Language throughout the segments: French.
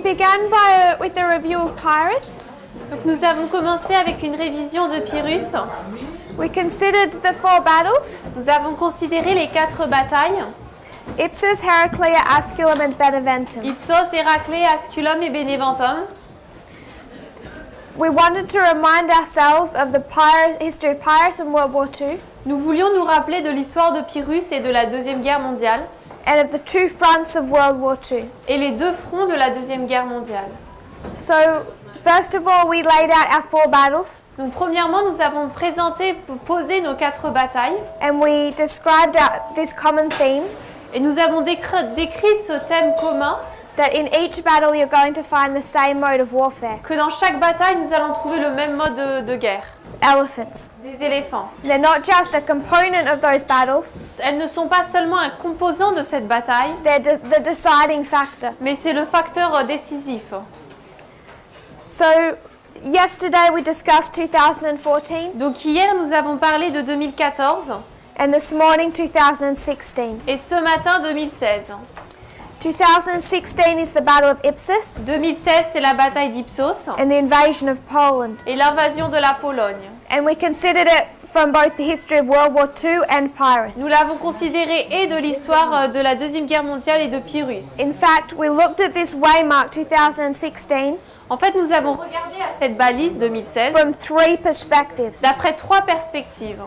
began with a review of Pyrrhus. Donc nous avons commencé avec une révision de Pyrrhus. We considered the 4 battles: Nous avons considéré les 4 batailles. Ipsus, Heraclea, Asculum, and Beneventum. Ipsos, Héraclée, Asculum et Beneventum. We wanted to remind ourselves of the history of Pyrrhus in World War II Nous voulions nous rappeler de l'histoire de Pyrrhus et de la Deuxième Guerre mondiale and of the 2 fronts of World War II. et les 2 fronts de la Deuxième Guerre mondiale. So, first of all, we laid out our 4 battles Donc premièrement, nous avons posé nos 4 batailles and we described this common theme et nous avons décrit ce thème commun, that in each battle you're going to find the same mode of warfare: que dans chaque bataille, nous allons trouver le même mode de guerre. elephants. Des éléphants. They're not just a component of those battles, Elles ne sont pas seulement un composant de cette bataille, they're the deciding factor. mais c'est le facteur décisif. So, yesterday we discussed 2014 Donc hier, nous avons parlé de 2014 and this morning 2016. et ce matin 2016. 2016 is the Battle of Ipsus 2016, c'est la bataille d'Ipsos and the invasion of Poland. et l'invasion de la Pologne. And we considered it from both the history of World War II and Pyrrhus. Nous l'avons considéré et de l'histoire de la Deuxième Guerre mondiale et de Pyrrhus. In fact, we looked at this waymark 2016 En fait, nous avons regardé à cette balise 2016 from 3 perspectives: d'après 3 perspectives.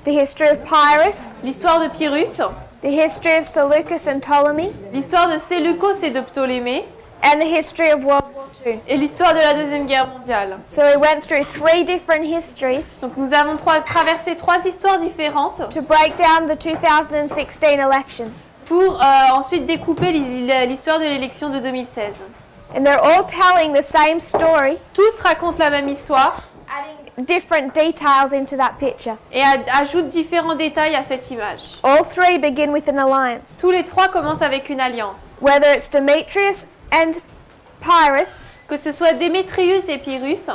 the history of Pyrrhus, L'histoire de Pyrrhus, the history of Seleucus and Ptolemy, l'histoire de Séleucos et de Ptolémée and the history of World War II. et l'histoire de la Deuxième Guerre mondiale. So we went through 3 different histories Donc nous avons traversé 3 histoires différentes to break down the 2016 election. pour ensuite découper l'histoire de l'élection de 2016. And they're all telling the same story, Tous racontent la même histoire adding different details into that picture. et ajoutent différents détails à cette image. All 3 begin with an alliance. Tous les 3 commencent avec une alliance. Whether it's Demetrius and Pyrrhus, Que ce soit Démétrius et Pyrrhus,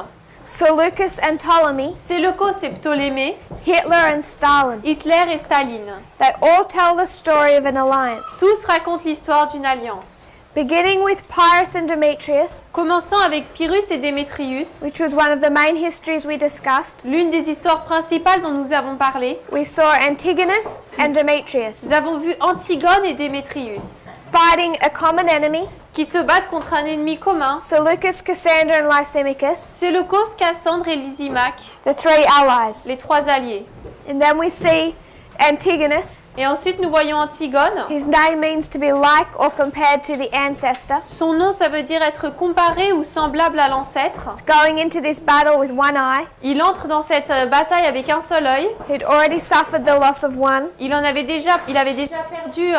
Seleucus and Ptolemy, Séleucos et Ptolémée, Hitler and Stalin, Hitler et Staline. they all tell the story of an alliance. Tous racontent l'histoire d'une alliance. Beginning with Pyrrhus and Demetrius, Commençons avec Pyrrhus et Démétrius, which was one of the main histories we discussed, l'une des histoires principales dont nous avons parlé. we saw Antigonus and Demetrius Nous avons vu Antigone et Démétrius fighting a common enemy, qui se battent contre un ennemi commun. Seleucus, Cassander, and Lysimachus, Séleucos, Cassandre et Lysimaque, the 3 allies. les 3 alliés. And then we see Antigonus. Et ensuite, nous voyons Antigone. His name means to be like or compared to the ancestor. Son nom, ça veut dire être comparé ou semblable à l'ancêtre. Going into this battle with one eye. Il entre dans cette bataille avec un seul œil. He'd already suffered the loss of one. Il avait déjà perdu,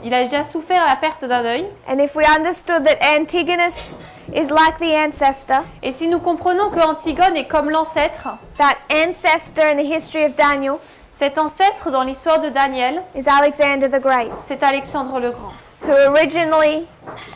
il a déjà souffert la perte d'un œil. And if we understood that Antigonus is like the ancestor, Et si nous comprenons que Antigone est comme l'ancêtre, that ancestor in the history of Daniel cet ancêtre dans l'histoire de Daniel, is Alexander the Great, c'est Alexandre le Grand, who originally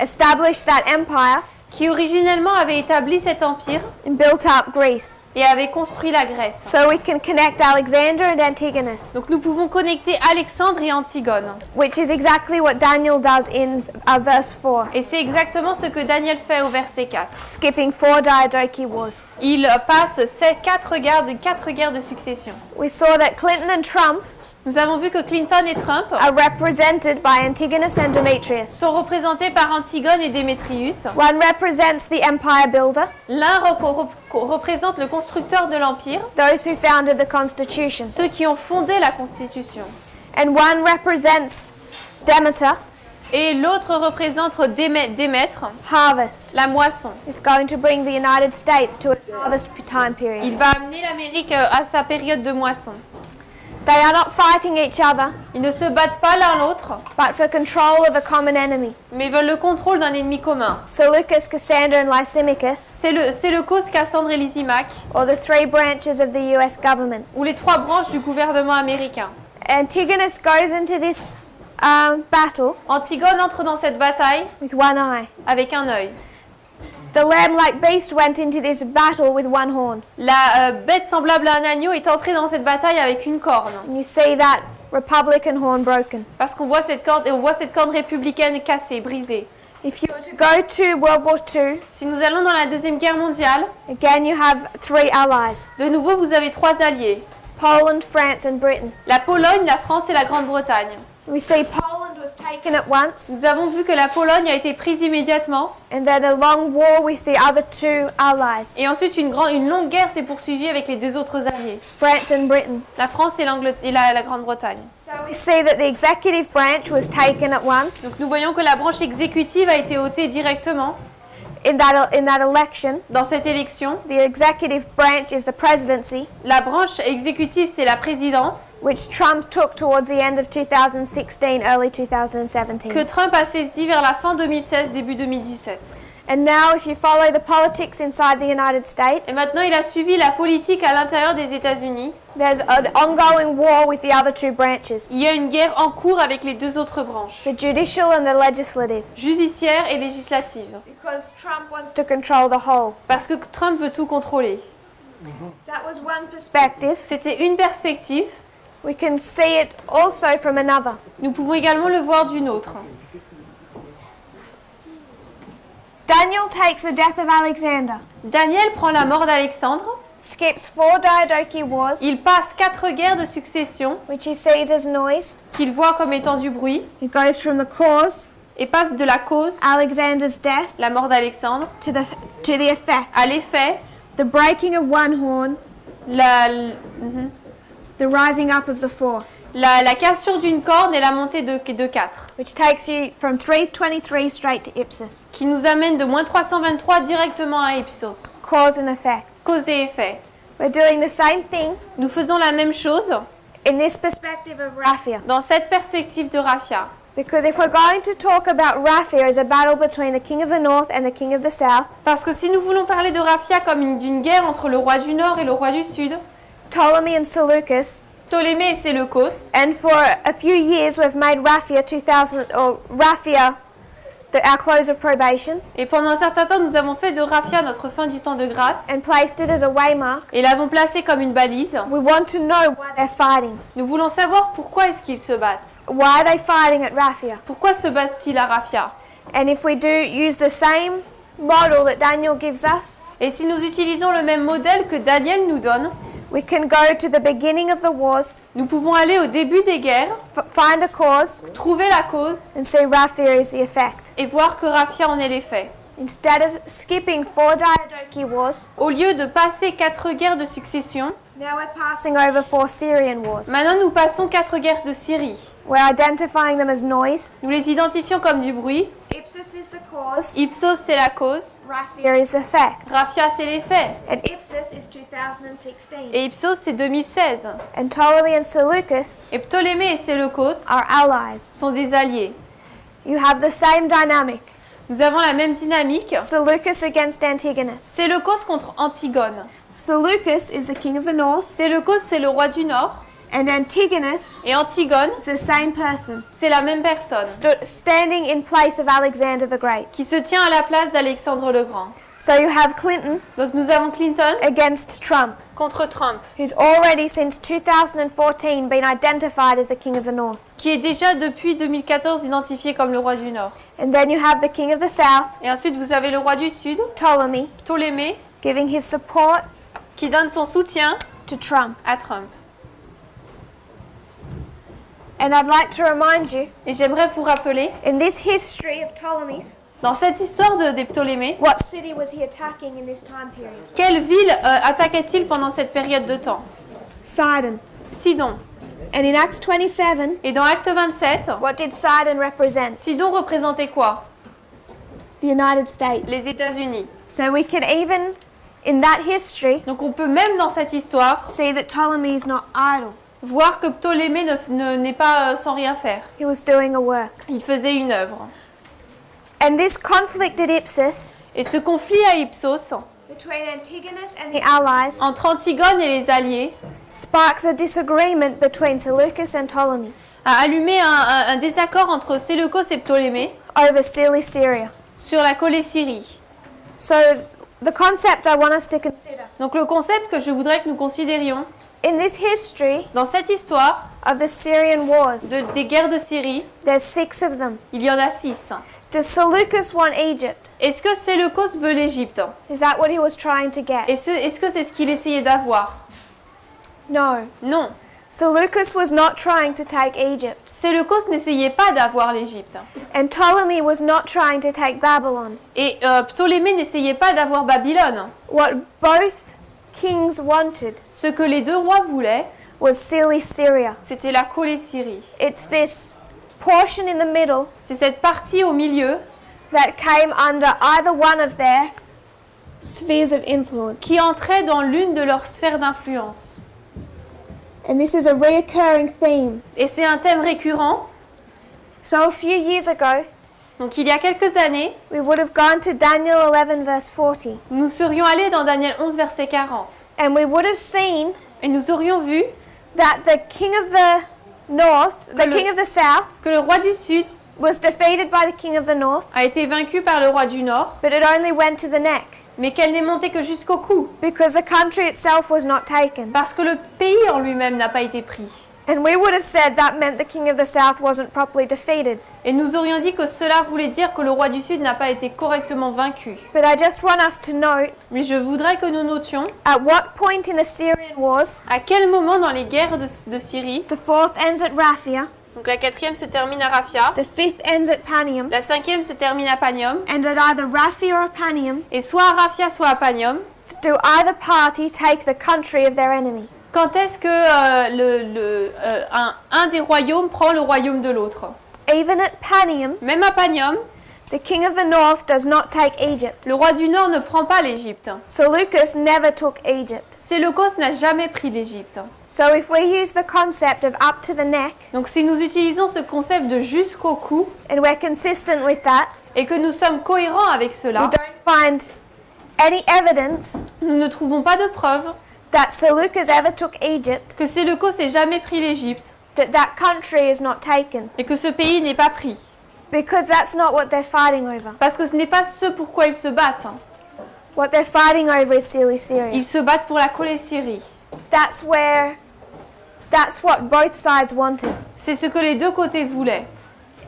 established that empire qui originellement avait établi cet empire and built up Greece. et avait construit la Grèce. So we can connect Alexander and Antigonus, Donc nous pouvons connecter Alexandre et Antigone. which is exactly what Daniel does in verse 4, Et c'est exactement ce que Daniel fait au verset 4. skipping 4 Diadochi wars. Il passe 4 guerres de succession. We saw that Clinton and Trump Nous avons vu que Clinton et Trump are represented by Antigonus and Demetrius. sont représentés par Antigone et Démétrius. One represents the empire builder, L'un représente le constructeur de l'empire, those who founded the Constitution, ceux qui ont fondé la Constitution. and one represents Demeter, Et l'autre représente Démètre, harvest. la moisson. It's going to bring the United States to its harvest time period. Il va amener l'Amérique à sa période de moisson. They are not fighting each other, Ils ne se battent pas l'un l'autre, but for control of a common enemy. mais veulent le contrôle d'un ennemi commun. Seleucus, Cassander, and Lysimachus, C'est le cause Cassandre et Lysimaque, or the 3 branches of the US government. ou les 3 branches du gouvernement américain. Antigonus goes into this battle Antigone entre dans cette bataille with one eye. avec un œil. The lamb-like beast went into this battle with one horn. La bête semblable à un agneau est entrée dans cette bataille avec une corne. And you see that Republican horn broken. Parce qu'on voit cette corne républicaine cassée, brisée. If you were to go to World War II, Si nous allons dans la Deuxième Guerre mondiale, again you have three allies, de nouveau vous avez trois alliés. Poland, France and Britain. La Pologne, la France et la Grande-Bretagne. We see Poland was taken at once Nous avons vu que la Pologne a été prise immédiatement and then a long war with the other two allies, et ensuite une longue guerre s'est poursuivie avec les deux autres alliés, France and Britain. la France et la Grande-Bretagne. So we see that the executive branch was taken at once Donc nous voyons que la branche exécutive a été ôtée directement in that election. dans cette élection. The executive branch is the presidency, La branche exécutive, c'est la présidence which Trump took towards the end of 2016, early que 2017. Trump a saisie vers la fin 2016, début 2017. And now if you follow the politics inside the United States, Et maintenant, il a suivi la politique à l'intérieur des États-Unis. there's an ongoing war with the other two branches, Il y a une guerre en cours avec les deux autres branches, the judicial and the legislative, judiciaire et législative, because Trump wants to control the whole. parce que Trump veut tout contrôler. That was one perspective. C'était une perspective. We can see it also from another. Nous pouvons également le voir d'une autre. Daniel takes the death of Alexander, Daniel prend la mort d'Alexandre. skips 4 Diadochi wars, Il passe 4 guerres de succession which he sees as noise. qu'il voit comme étant du bruit He goes from the cause, et passe de la cause, Alexander's death, la mort d'Alexandre, to the effect, à l'effet, the breaking of one horn, the rising up of the four, la cassure d'une corde et la montée de 4, which takes you from 323 straight to Ipsos. qui nous amène de moins 323 directement à Ipsos. Cause and effect. Cause et effet. We're doing the same thing Nous faisons la même chose in this perspective of Raphia. dans cette perspective de Raphia. Because if we're going to talk about Raphia as a battle between the king of the north and the king of the south, Parce que si nous voulons parler de Raphia comme d'une guerre entre le roi du Nord et le roi du Sud, Ptolemy and Seleucus, Ptolémée et Séleucos, and for a few years we've made Raphia our close of probation et pendant un certain temps nous avons fait de Raphia notre fin du temps de grâce and placed it as a waymark. et l'avons placé comme une balise. We want to know why they're fighting. Nous voulons savoir pourquoi est-ce qu'ils se battent. Why are they fighting at Raphia? Pourquoi se battent-ils à Raphia? And if we do use the same model that Daniel gives us, Et si nous utilisons le même modèle que Daniel nous donne, we can go to the beginning of the wars, nous pouvons aller au début des guerres, find a cause, trouver la cause and see Raphia is the effect. et voir que Raphia en est l'effet. Instead of skipping 4 Diadochi wars, Au lieu de passer 4 guerres de succession, now we're passing over 4 Syrian wars. maintenant nous passons 4 guerres de Syrie. We're identifying them as noise. Nous les identifions comme du bruit. Ipsos is the cause, Ipsos c'est la cause, Raphia is the effect. Raphia c'est l'effet. And Ipsos is 2016. Et Ipsos c'est 2016. And Ptolemy and Seleucus Et Ptolémée et Séleucos are allies. sont des alliés. You have the same dynamic. Nous avons la même dynamique. Seleucus against Antigonus. Séleucos contre Antigone. Seleucus is the king of the north, Séleucos c'est le roi du Nord. and Antigonus Et Antigone, is the same person, c'est la même personne standing in place of Alexander the Great. qui se tient à la place d'Alexandre le Grand. So you have Clinton Donc nous avons Clinton against Trump, contre Trump, who's already since 2014 been identified as the king of the north. qui est déjà depuis 2014 identifié comme le roi du Nord. And then you have the king of the south, Et ensuite vous avez le roi du Sud, Ptolemy, Ptolémée, giving his support qui donne son soutien to Trump. à Trump. And I'd like to remind you, Et j'aimerais vous rappeler, in this history of Ptolemies, dans cette histoire des Ptolémées, what city was he attacking in this time period? quelle ville attaquait-il pendant cette période de temps? Sidon. Sidon. And in Acts 27, Et dans Acte 27, what did Sidon represent? Sidon représentait quoi? The United States. Les États-Unis. So we can even, in that history, Donc on peut même dans cette histoire see that Ptolemy is not idle. voir que Ptolémée n'est pas sans rien faire. He was doing a work. Il faisait une œuvre. And this conflict at Ipsos Et ce conflit à Ipsos, between Antigonus and the allies entre Antigone et les alliés, sparks a disagreement between Seleucus and Ptolemy a allumé un désaccord entre Séleucos et Ptolémée over Syria. sur la Colée-Syrie. So the concept I want us to consider Donc le concept que je voudrais que nous considérions in this history dans cette histoire of the Syrian wars, des guerres de Syrie, there's 6 of them. il y en a 6. Does Seleucus want Egypt? Est-ce que Séleucos veut l'Égypte? Is that what he was trying to get? Est-ce que c'est ce qu'il essayait d'avoir? No. Non. Seleucus was not trying to take Egypt, Séleucos n'essayait pas d'avoir l'Égypte. and Ptolemy was not trying to take Babylon. Et Ptolémée n'essayait pas d'avoir Babylone. What both kings wanted Ce que les deux rois voulaient, was Syria. c'était la Colésyrie. It's this portion in the middle C'est cette partie au milieu that came under either one of their spheres of influence. qui entrait dans l'une de leurs sphères d'influence. And this is a reoccurring theme. Et c'est un thème récurrent. So a few years ago, Donc il y a quelques années, we would have gone to Daniel 11 verse 40, nous serions allés dans Daniel 11, verset 40. and we would have seen Et nous aurions vu that the king of the north, the le- king of the south, que le roi du Sud was defeated by the king of the north, a été vaincu par le roi du Nord, but it only went to the neck mais qu'elle n'est montée que jusqu'au cou, because the country itself was not taken. parce que le pays en lui-même n'a pas été pris. And we would have said that meant the king of the south wasn't properly defeated. Et nous aurions dit que cela voulait dire que le roi du Sud n'a pas été correctement vaincu. But I just want us to note Mais je voudrais que nous notions at what point in the Syrian wars, à quel moment dans les guerres de Syrie, the fourth ends at Raphia, donc la 4e se termine à Raphia, the fifth ends at Panium, la 5e se termine à Panium, and at either Raphia or Panium, et soit à Raphia soit à Panium, do either party take the country of their enemy? quand est-ce que un des royaumes prend le royaume de l'autre? Even at Panium, Même à Panium, the king of the north does not take Egypt. le roi du Nord ne prend pas l'Égypte. Seleucus never took Egypt. Séleucos n'a jamais pris l'Égypte. So if we use the concept of up to the neck, Donc si nous utilisons ce concept de jusqu'au cou and we're consistent with that, et que nous sommes cohérents avec we cela, don't find any evidence nous ne trouvons pas de preuve that Seleucus ever took Egypt, que Séleucos ait jamais pris l'Égypte that country is not taken, et que ce pays n'est pas pris. because that's not what they're fighting over. Parce que ce n'est pas ce pourquoi ils se battent. What they're fighting over is Syria. Ils se battent pour la Colésyrie. That's what both sides wanted, C'est ce que les deux côtés voulaient.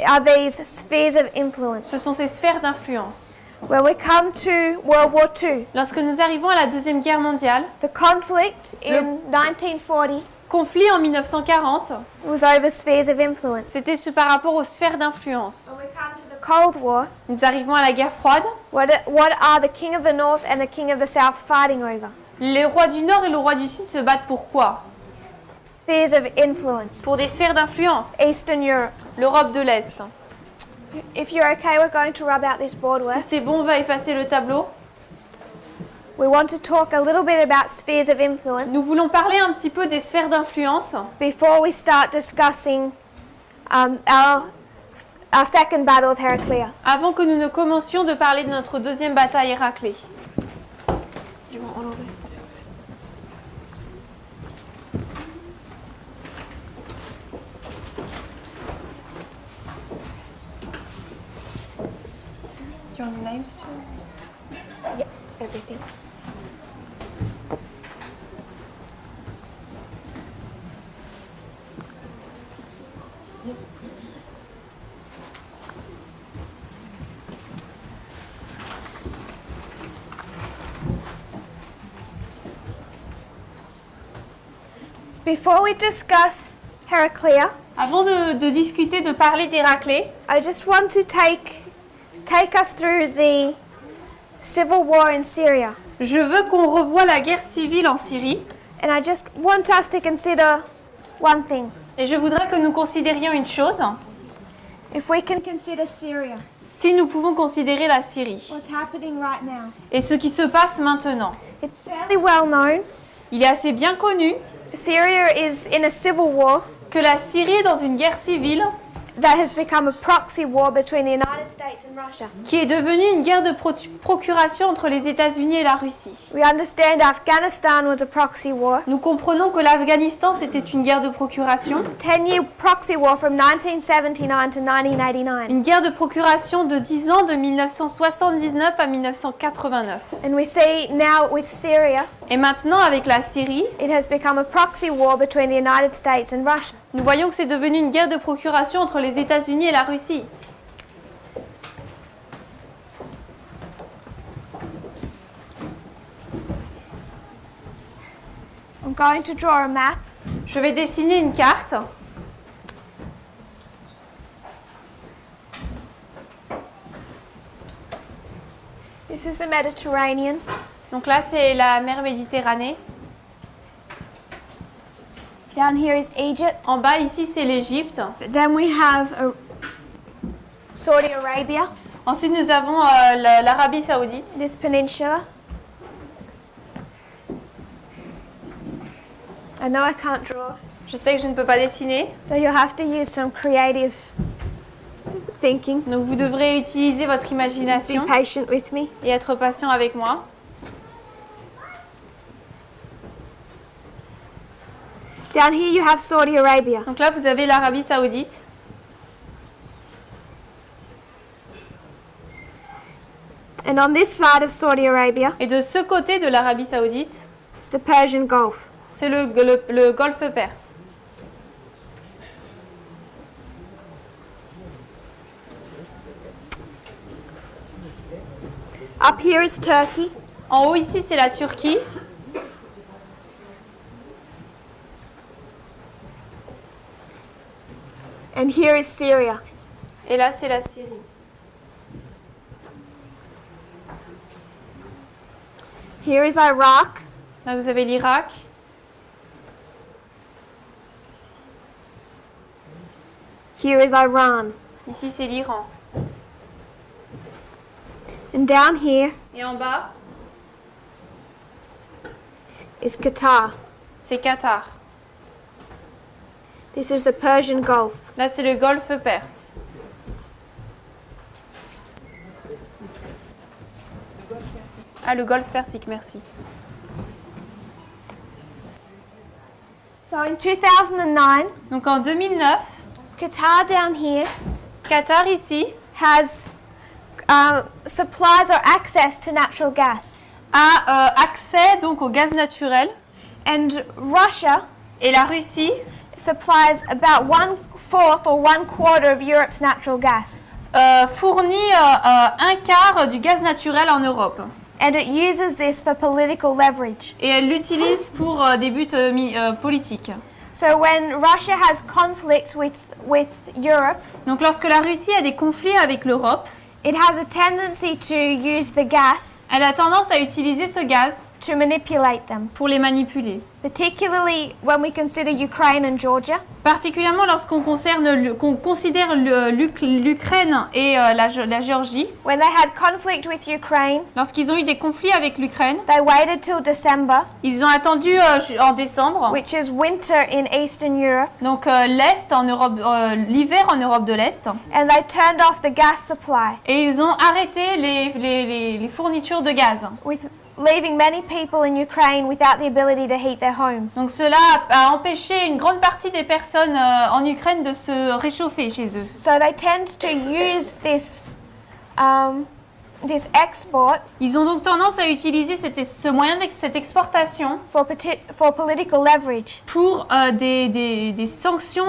are these spheres of Ce influence. sont ces sphères d'influence. When we come to World War II, Lorsque nous arrivons à la Deuxième Guerre mondiale, the conflict in 1940 conflit en 1940, was over spheres of influence. c'était par rapport aux sphères d'influence. When we come to the Cold War, Nous arrivons à la guerre froide. what are the king of the north and the king of the south fighting over? Les rois du Nord et le roi du Sud se battent pour quoi? Spheres of influence. Pour des sphères d'influence. Eastern Europe. L'Europe de l'Est. If you're okay, we're going to rub out this board Si work. c'est bon, on va effacer le tableau. We want to talk a little bit about spheres of influence Nous voulons parler un petit peu des sphères d'influence before we start discussing our second battle of Heraclea. avant que nous ne commencions de parler de notre deuxième bataille Héraclée. Du moins, on l'enlève. Your names too? Yeah, everything. Before we discuss Heraclea, Avant de discuter, de parler d'Héraclée, I just want to take us through the civil war in Syria. je veux qu'on revoie la guerre civile en Syrie And I just want us to consider one thing. et je voudrais que nous considérions une chose. If we can consider Syria, Si nous pouvons considérer la Syrie what's happening right now. et ce qui se passe maintenant, It's fairly well known. il est assez bien connu Syria is in a civil war que la Syrie est dans une guerre civile that has become a proxy war between the United States and Russia. qui est devenue une guerre de procuration entre les États-Unis et la Russie. We understand Afghanistan was a proxy war, Nous comprenons que l'Afghanistan c'était une guerre de procuration, 10-year proxy war from 1979 to 1989. une guerre de procuration de 10 ans de 1979 à 1989. And we see now with Syria, Et maintenant avec la Syrie, it has become a proxy war between the United States and Russia. nous voyons que c'est devenu une guerre de procuration entre les États-Unis et la Russie. I'm going to draw a map. Je vais dessiner une carte. This is the Mediterranean. Donc là, c'est la mer Méditerranée. Down here is Egypt. En bas, ici, c'est l'Égypte. But then we have Saudi Arabia, Ensuite, nous avons l'Arabie Saoudite. this peninsula. I know I can't draw, Je sais que je ne peux pas dessiner, so you'll have to use some creative thinking. donc vous devrez utiliser votre Be imagination patient with me. et être patient avec moi. Down here you have Saudi Arabia. Donc là, vous avez l'Arabie Saoudite. And on this side of Saudi Arabia Et de ce côté de l'Arabie Saoudite, is the Persian Gulf. c'est le golfe Perse. Up here is Turkey. En haut, ici, c'est la Turquie. And here is Syria. Et là, c'est la Syrie. Here is Iraq. Là, vous avez l'Irak. Here is Iran. Ici, c'est l'Iran. And down here Et en bas, is Qatar. c'est Qatar. This is the Persian Gulf. Là, c'est le golfe Perse. Ah, le golfe Persique, merci. So in 2009, Donc en 2009, Qatar down here Qatar ici has supplies or access to natural gas. a accès donc au gaz naturel And Russia et la Russie supplies about 1/4 or 1/4 of Europe's natural gas. fournit un quart du gaz naturel en Europe. And it uses this for political leverage. Et elle l'utilise pour des buts politiques. So when Russia has conflicts with Europe, Donc lorsque la Russie a des conflits avec l'Europe, it has a tendency to use the gas elle a tendance à utiliser ce gaz to manipulate them, pour les manipuler. particularly when we consider Ukraine and Georgia. Particulièrement lorsqu'on considère l'Ukraine et la Géorgie. When they had conflict with Ukraine, Lorsqu'ils ont eu des conflits avec l'Ukraine, they waited till December, ils ont attendu en décembre, which is winter in Eastern Europe, donc l'Est en Europe, l'hiver en Europe de l'Est, and they turned off the gas supply, et ils ont arrêté les fournitures de gaz. leaving many people in Ukraine without the ability to heat their homes. Donc cela a empêché une grande partie des personnes en Ukraine de se réchauffer chez eux. So they tend to use this export Ils ont donc tendance à utiliser ce moyen cette exportation for political leverage, pour des sanctions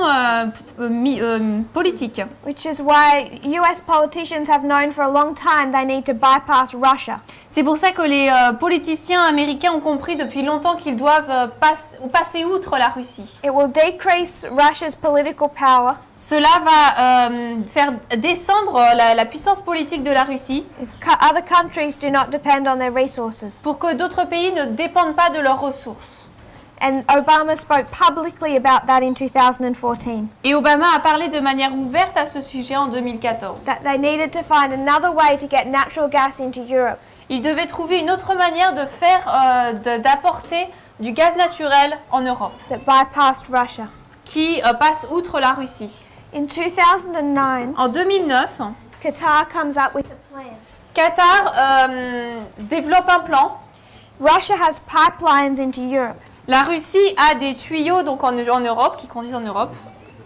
politiques. which is why US politicians have known for a long time they need to bypass Russia. C'est pour ça que les politiciens américains ont compris depuis longtemps qu'ils doivent passer outre la Russie. It will decrease Russia's political power Cela va faire descendre la puissance politique de la Russie if other countries do not depend on their resources. pour que d'autres pays ne dépendent pas de leurs ressources. And Obama spoke publicly about that in 2014, Et Obama a parlé de manière ouverte à ce sujet en 2014. that they needed to find another way to get natural gas into Europe. Il devait trouver une autre manière de faire, d'apporter du gaz naturel en Europe, That bypassed Russia. qui passe outre la Russie. In 2009, En 2009, Qatar comes up with a plan. Qatar développe un plan. Russia has pipelines into Europe, La Russie a des tuyaux donc en Europe, qui conduisent en Europe,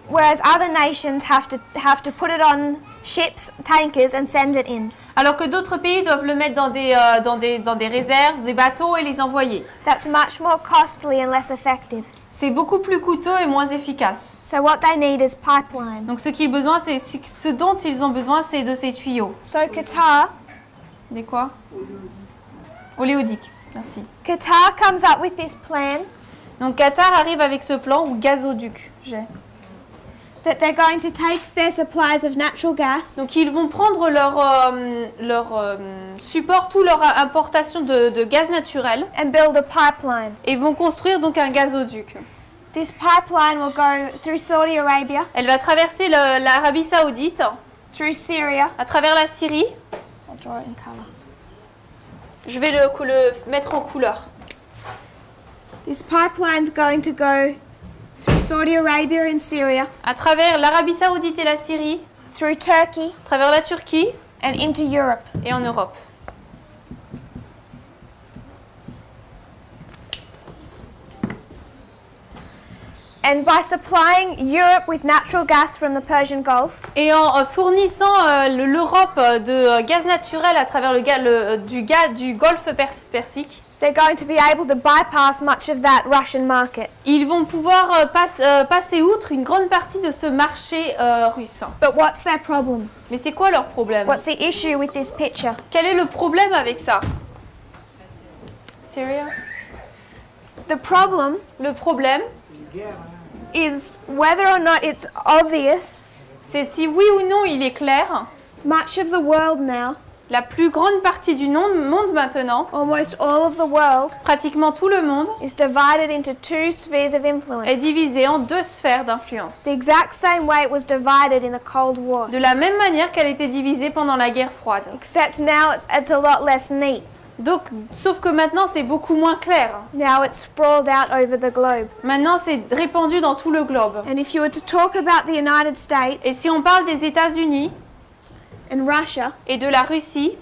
whereas other nations have to put it on ships, tankers, and send it in. alors que d'autres pays doivent le mettre dans des réserves, des bateaux et les envoyer. That's much more costly and less effective. C'est beaucoup plus coûteux et moins efficace. So what they need is pipelines. Donc ce dont ils ont besoin, c'est de ces tuyaux. So Qatar Des quoi? Oléoducs. Merci. comes up with this plan Donc Qatar arrive avec ce plan, ou gazoduc, that they're going to take their supplies of natural gas Donc ils vont prendre leur support, toute leur importation de gaz naturel, and build a pipeline. et vont construire donc un gazoduc. This pipeline will go through Saudi Arabia, Elle va traverser l'Arabie Saoudite, through Syria. à travers la Syrie. I'll draw it in color. Je vais le mettre en couleur. This pipeline's going to go through Saudi Arabia and Syria, À travers l'Arabie Saoudite et la Syrie, through Turkey à travers la Turquie and into Europe. et en Europe. And by supplying Europe with natural gas from the Persian Gulf, Et en fournissant l'Europe de gaz naturel à travers du golfe Persique, they're going to be able to bypass much of that Russian market. ils vont pouvoir passer outre une grande partie de ce marché russe. But what's their problem? Mais c'est quoi leur problème? What's the issue with this picture? Quel est le problème avec ça? Syria? The problem Le problème, is whether or not it's obvious, c'est si oui ou non il est clair, much of the world now, la plus grande partie du monde maintenant, almost all of the world, pratiquement tout le monde, is divided into two spheres of influence. est divisé en deux sphères d'influence. The exact same way it was divided in the Cold War. De la même manière qu'elle était divisée pendant la guerre froide. Except now it's a lot less neat. Donc, sauf que maintenant c'est beaucoup moins clair. Now it's sprawled out over the globe. Maintenant c'est répandu dans tout le globe. And if you were to talk about the United Et States si on parle des États-Unis and Russia, et de la Russie,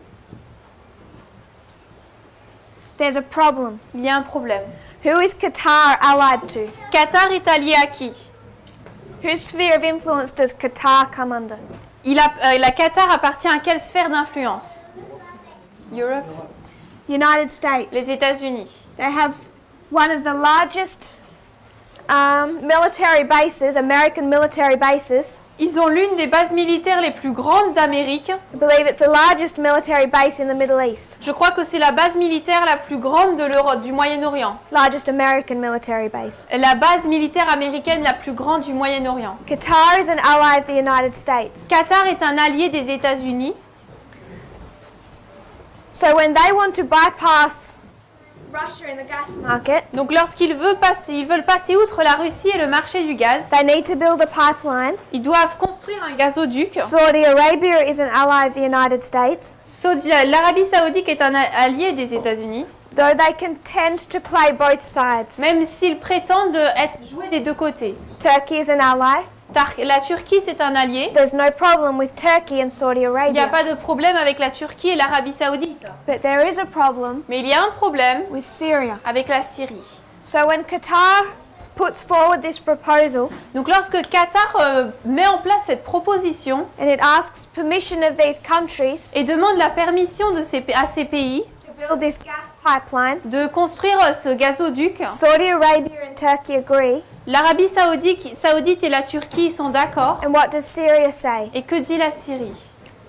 there's a problem. il y a un problème. Who is Qatar allied to? Qatar est allié à qui? Whose sphere of influence does Qatar come under? La Qatar appartient à quelle sphère d'influence? Europe? United States. Les États-Unis. They have one of the largest military bases, American military bases. Ils ont l'une des bases militaires les plus grandes d'Amérique. I believe it's the largest military base in the Middle East. Je crois que c'est la base militaire la plus grande de l'Europe, du Moyen-Orient. Largest American military base. La base militaire américaine la plus grande du Moyen-Orient. Qatar is an ally of the United States. Qatar est un allié des États-Unis. So when they want to bypass Russia in the gas market, Donc lorsqu'ils veulent passer outre la Russie et le marché du gaz, they need to build a pipeline. ils doivent construire un gazoduc. Saudi Arabia is an ally of the United States, L'Arabie Saoudite est un allié des États-Unis, though they can tend to play both sides. même s'ils prétendent être joués des deux côtés. Turkey is an ally. La Turquie, c'est un allié. There's no problem with Turkey and Saudi Il n'y a Arabia. pas de problème avec la Turquie et l'Arabie Saoudite. But there is a problem Mais il y a un problème with Syria. avec la Syrie. So when Qatar puts forward this proposal Donc lorsque Qatar met en place cette proposition and it asks permission of these countries et demande la permission à ces pays to build this gas pipeline, de construire ce gazoduc, Saudi Arabia and Turkey agree. l'Arabie Saoudite et la Turquie sont d'accord. And what does Syria say? Et que dit la Syrie?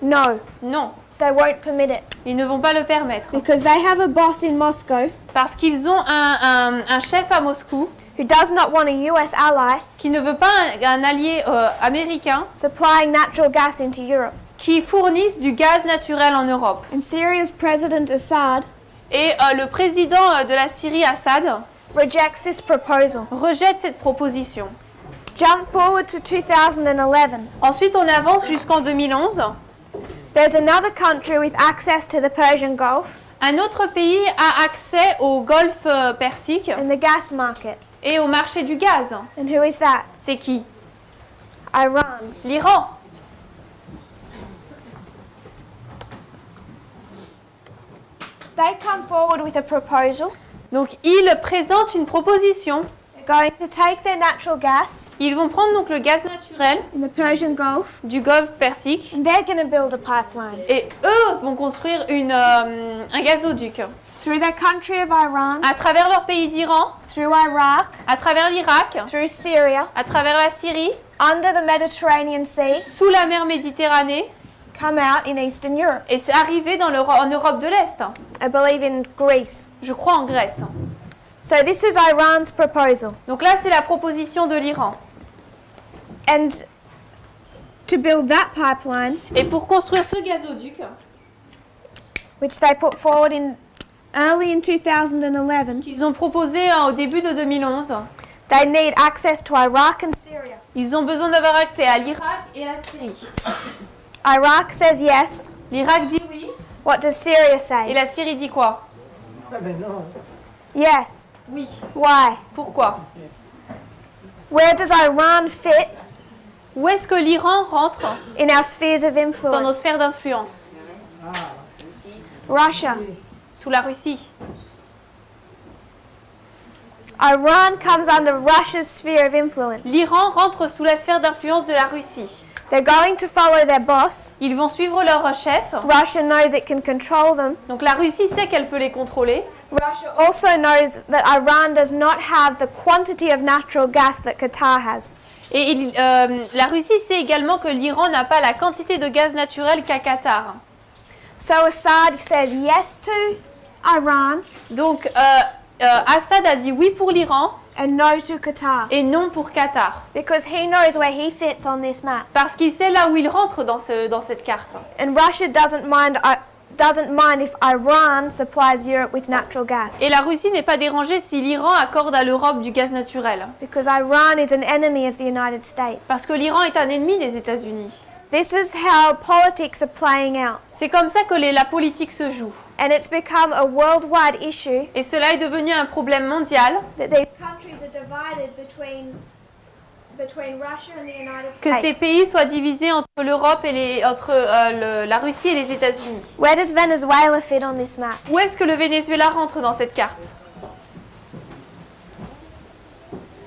No, Non, they won't permit it. ils ne vont pas le permettre. Because they have a boss in Moscow Parce qu'ils ont un chef à Moscou who does not want a US ally qui ne veut pas un allié américain supplying natural gas into Europe. qui fournisse du gaz naturel en Europe. And Syria's President Assad Et le président de la Syrie, Assad, rejects this proposal. rejette cette proposition. Jump forward to 2011. Ensuite, on avance jusqu'en 2011. There's another country with access to the Persian Gulf Un autre pays a accès au golfe Persique and the gas market. et au marché du gaz. And who is that? C'est qui? Iran. L'Iran. They come forward with a proposal. Donc, ils présentent une proposition. They're going to take their natural gas Ils vont prendre donc le gaz naturel in the Persian Gulf du golfe Persique and they're going to build a pipeline et eux vont construire un gazoduc through their country of Iran, à travers leur pays d'Iran, through Iraq, à travers l'Irak, through Syria, à travers la Syrie, under the Mediterranean Sea, sous la mer Méditerranée come out in Eastern Europe. et c'est arrivé en Europe de l'Est. I believe in Greece. Je crois en Grèce. So this is Iran's proposal. Donc là, c'est la proposition de l'Iran. And to build that pipeline, Et pour construire ce gazoduc, which they put forward early in 2011, qu'ils ont proposé au début de 2011, they need access to Iraq and Syria. ils ont besoin d'avoir accès à l'Irak et à la Syrie. Iraq says yes. L'Irak dit oui, What does Syria et say? la Syrie dit quoi? Yes. Oui. Why? Pourquoi? Where does Iran fit Où est-ce que l'Iran rentre in our spheres of dans nos influence? sphères d'influence? Russia. Sous la Russie. Iran comes under Russia's sphere of influence. L'Iran rentre sous la sphère d'influence de la Russie. They're going to follow their boss. Ils vont suivre leur chef. Russia knows it can control them. Donc la Russie sait qu'elle peut les contrôler. Russia also knows that Iran does not have the quantity of natural gas that Qatar has. Et la Russie sait également que l'Iran n'a pas la quantité de gaz naturel qu'a Qatar. So Assad says yes to Iran Donc Assad a dit oui pour l'Iran and no to Qatar et non pour Qatar. because he knows where he fits on this map. Parce qu'il sait là où il rentre dans cette carte. And Russia doesn't mind if Iran supplies Europe with natural gas Et la Russie n'est pas dérangée si l'Iran accorde à l'Europe du gaz naturel. because Iran is an enemy of the United States. Parce que l'Iran est un ennemi des États-Unis. This is how politics are playing out, C'est comme ça que la politique se joue. and it's become a worldwide issue Et cela est devenu un problème mondial, that these countries are divided between Russia and the United que ces States. pays soient divisés entre l'Europe et entre la Russie et les États-Unis. Where does Venezuela fit on this map? Où est-ce que le Venezuela rentre dans cette carte?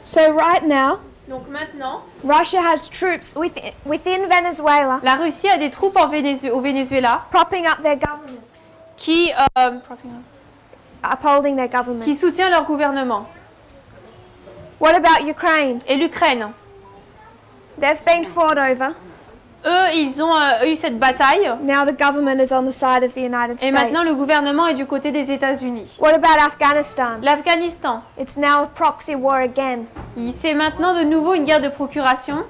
So right now, Donc maintenant, Russia has troops within Venezuela la Russie a des troupes au Venezuela propping up their government, qui upholding their government. soutient leur gouvernement. What about Ukraine? Et l'Ukraine, They've been fought over. eux, ils ont eu cette bataille. Now the government is on the side of the United Et States. maintenant, le gouvernement est du côté des États-Unis. What about Afghanistan? L'Afghanistan, It's now a proxy war again. c'est maintenant de nouveau une guerre de procuration.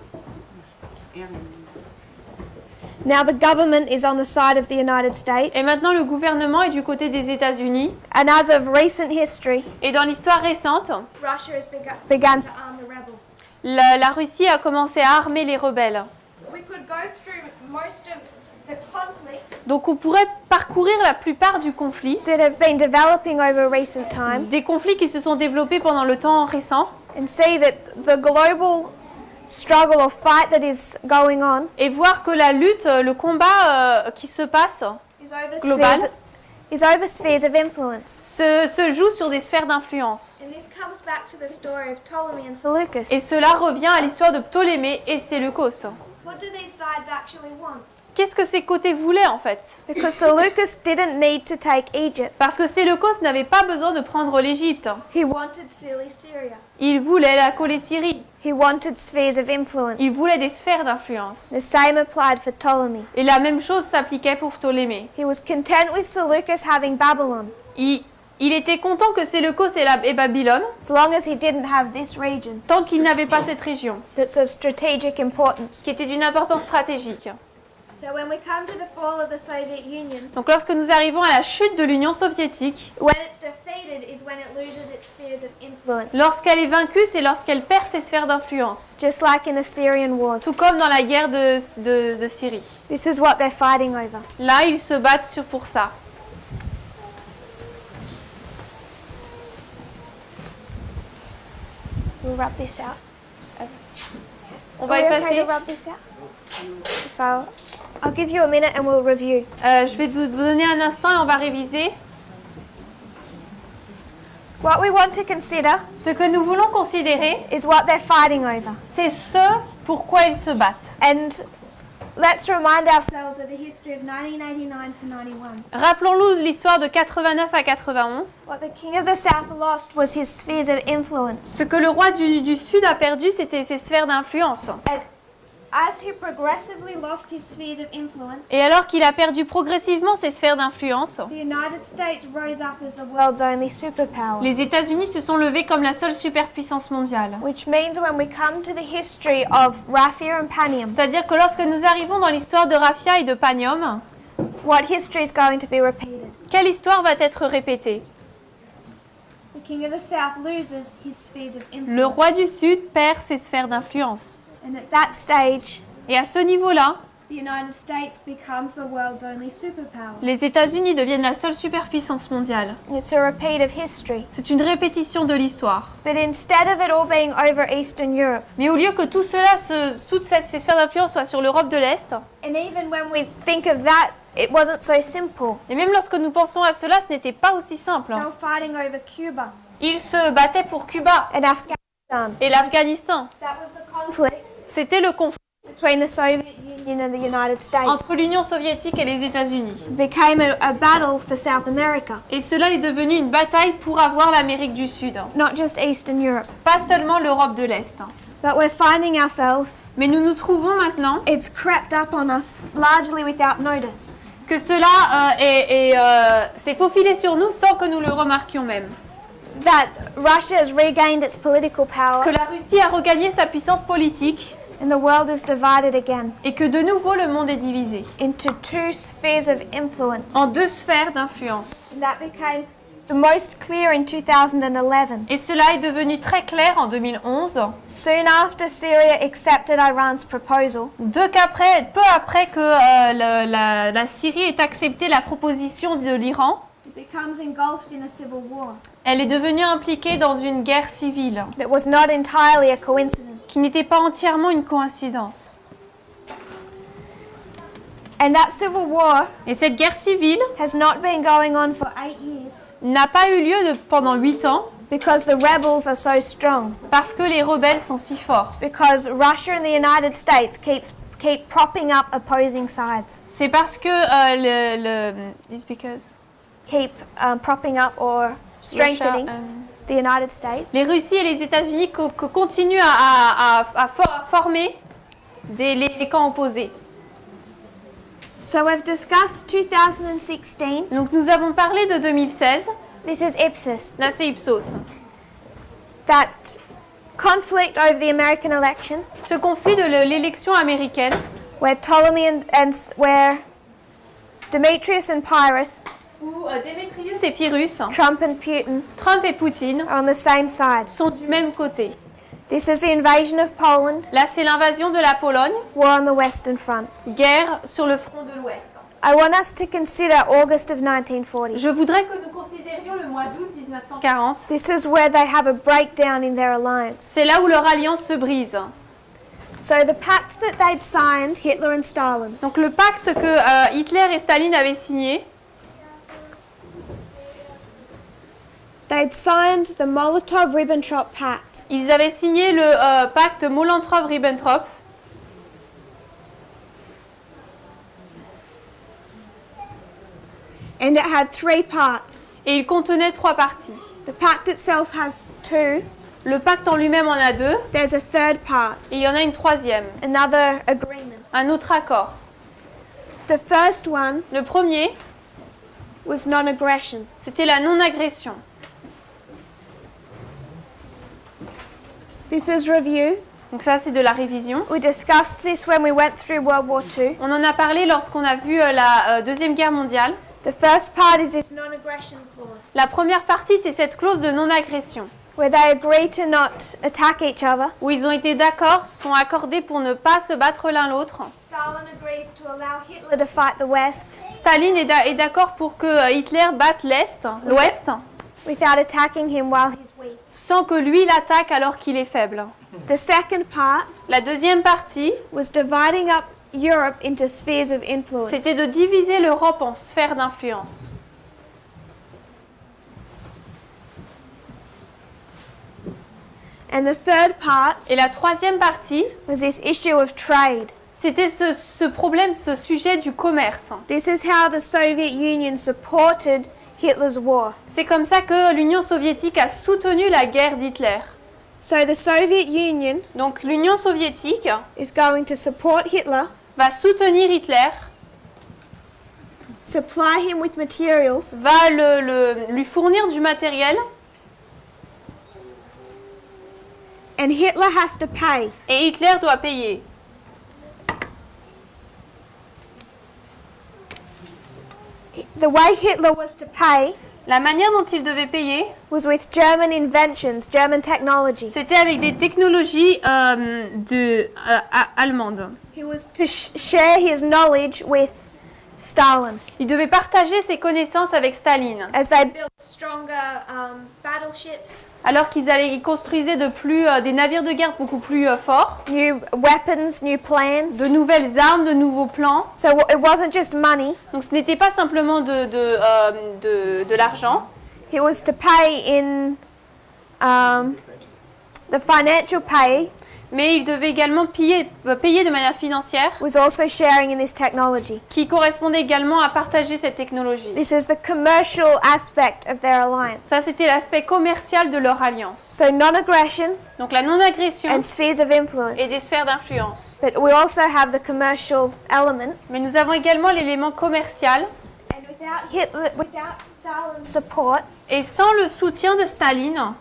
Now the government is on the side of the United States. Et maintenant, le gouvernement est du côté des États-Unis. And as of recent history, Et dans l'histoire récente, Russia has begun to arm the rebels. la Russie a commencé à armer les rebelles. We could go through most of the conflicts Donc on pourrait parcourir la plupart du conflit, that have been developing over recent time des conflits qui se sont développés pendant le temps récent, and see that the global struggle or fight that is going on et voir que la lutte, le combat qui se passe global is over spheres of influence. se joue sur des sphères d'influence. And this comes back to the story of Ptolemy and Seleucus. Et cela revient à l'histoire de Ptolémée et Séleucos. What do these sides actually want? Qu'est-ce que ces côtés voulaient en fait? Because Seleucus didn't need to take Egypt. Parce que Séleucos n'avait pas besoin de prendre l'Égypte. He wanted Syria. Il voulait la coller Syrie. He wanted spheres of influence. Il voulait des sphères d'influence. The same applied for Ptolemy. Et la même chose s'appliquait pour Ptolémée. He was content with Seleucus having Babylon, Il était content que Séleucos et Babylone, as long as he didn't have this region tant qu'il n'avait pas cette région, that's of strategic importance. qui était d'une importance stratégique. So when we come to the fall of the Soviet Union, Donc lorsque nous arrivons à la chute de l'Union soviétique, when it's defeated is when it loses its spheres of influence. lorsqu'elle est vaincue, c'est lorsqu'elle perd ses sphères d'influence. Just like in the Syrian wars. Tout comme dans la guerre de Syrie. This is what they're fighting over. Là, ils se battent pour ça. We'll rub this out. On va Are we okay effacer. to rub this out? If I'll give you a minute and we'll review. Je vais vous donner un instant et on va réviser. What we want to consider Ce que nous voulons considérer, is what they're fighting over. c'est ce pourquoi ils se battent. And let's remind ourselves of the history of 1989 to 91. Rappelons-nous l'histoire de 89 à 91. What the king of the south lost was his spheres of influence. Ce que le roi du Sud a perdu, c'était ses sphères d'influence. as he progressively lost his spheres of influence, Et alors qu'il a perdu progressivement ses sphères d'influence, the United States rose up as the world's only superpower. les États-Unis se sont levés comme la seule superpuissance mondiale. Which means when we come to the history of Raphia and Panium, C'est-à-dire que lorsque nous arrivons dans l'histoire de Raphia et de Panium, what history is going to be repeated? quelle histoire va être répétée? The king of the south loses his spheres of Le influence. roi du Sud perd ses sphères d'influence. And at that stage, Et à ce niveau-là, the United States becomes the world's only superpower. les États-Unis deviennent la seule superpuissance mondiale. It's a repeat of history. C'est une répétition de l'histoire. But instead of it all being over Eastern Europe, Mais au lieu que tout cela, ces sphères d'influence soient sur l'Europe de l'Est, and even when we think of that, it wasn't so simple. et même lorsque nous pensons à cela, ce n'était pas aussi simple. They were fighting over Cuba Ils se battaient pour Cuba and Afghanistan. et l'Afghanistan. That was the conflict C'était le conflit between the Soviet Union and the United States. entre l'Union soviétique et les États-Unis. It became a battle for South America, Et cela est devenu une bataille pour avoir l'Amérique du Sud. not just Eastern Europe. Pas seulement l'Europe de l'Est. But we're finding ourselves, Mais nous nous trouvons maintenant it's crept up on us largely without notice. que cela s'est faufilé sur nous sans que nous le remarquions même. That Russia has regained its political Que power la Russie a regagné sa puissance politique and the world is divided again et que de nouveau le monde est divisé into two spheres of influence. en deux sphères d'influence. And that became the most clear in 2011. Et cela est devenu très clair en 2011, Soon after Syria accepted Iran's proposal, peu après que la Syrie ait accepté la proposition de l'Iran, it becomes engulfed in a civil war elle est devenue impliquée dans une guerre civile that was not entirely a coincidence. qui n'était pas entièrement une coïncidence. And that civil war Et cette guerre civile has not been going on for 8 years n'a pas eu lieu pendant 8 ans because the rebels are so strong. parce que les rebelles sont si forts. Because Russia and the United States keep propping up opposing sides. C'est parce que it's because Keep propping up or strengthening Russia, the United States. les Russie et les États-Unis continuent à former les camps opposés. So we've discussed 2016. Donc nous avons parlé de 2016, This is Ipsos. là c'est Ipsos. That conflict over the American election, Ce conflit de l'élection américaine, where Ptolemy and where Demetrius and Pyrrhus, où Démétrius et Pyrrhus, Trump and Putin, Trump et Poutine are on the same side. sont du même côté. This is the invasion of Poland, Là c'est l'invasion de la Pologne, war on the Western Front. guerre sur le front de l'Ouest. I want us to consider August of 1940. Je voudrais que nous considérions le mois d'août 1940. This is where they have a breakdown in their alliance. C'est là où leur alliance se brise. So the pact that they'd signed, Hitler and Stalin, Donc le pacte que Hitler et Staline avaient signé, they'd signed the Molotov-Ribbentrop Pact. ils avaient signé le pacte Molotov-Ribbentrop. And it had 3 parts. Et il contenait 3 parties. The pact itself has 2. Le pacte en lui-même en a 2, There's a third part, et il y en a une troisième, another agreement. un autre accord. The first one Le premier, was non-aggression. c'était la non-agression. This is review. Donc ça, c'est de la révision. We discussed this when we went through World War II. On en a parlé lorsqu'on a vu la Deuxième Guerre mondiale. The first part is this non-aggression clause, La première partie, c'est cette clause de non-agression, where they agree to not attack each other. où ils ont été d'accord, sont accordés pour ne pas se battre l'un l'autre. Stalin agrees to allow Hitler to fight the West Staline est d'accord pour que Hitler batte l'Ouest, without attacking him while he's weak. sans que lui l'attaque alors qu'il est faible. The second part La deuxième partie, was dividing up Europe into spheres of influence. c'était de diviser l'Europe en sphères d'influence. And the third part Et la troisième partie, was this issue of trade. c'était ce problème, ce sujet du commerce. This is how the Soviet Union supported Hitler's war. C'est comme ça que l'Union soviétique a soutenu la guerre d'Hitler. So the Soviet Union Donc l'Union soviétique is going to support Hitler, va soutenir Hitler, supply him with materials, va lui fournir du matériel and Hitler has to pay. et Hitler doit payer. The way Hitler was to pay La manière dont il devait payer, was with German inventions, German technology. c'était avec des technologies allemandes. He was to share his knowledge with Stalin Il devait partager ses connaissances avec Staline, as they built stronger battleships, alors ils construisaient des navires de guerre beaucoup plus forts, new weapons, new plans. de nouvelles armes, de nouveaux plans. So it wasn't just money, Donc ce n'était pas simplement de l'argent, he was to pay in the financial pay mais il devait également payer de manière financière, was also sharing in this technology. qui correspondait également à partager cette technologie. This is the commercial aspect of their alliance. Ça, c'était l'aspect commercial de leur alliance. So non-aggression Donc la non-agression and spheres of influence. et des sphères d'influence. But we also have the commercial element. Mais nous avons également l'élément commercial. And without Stalin's support, Et sans le soutien de Staline,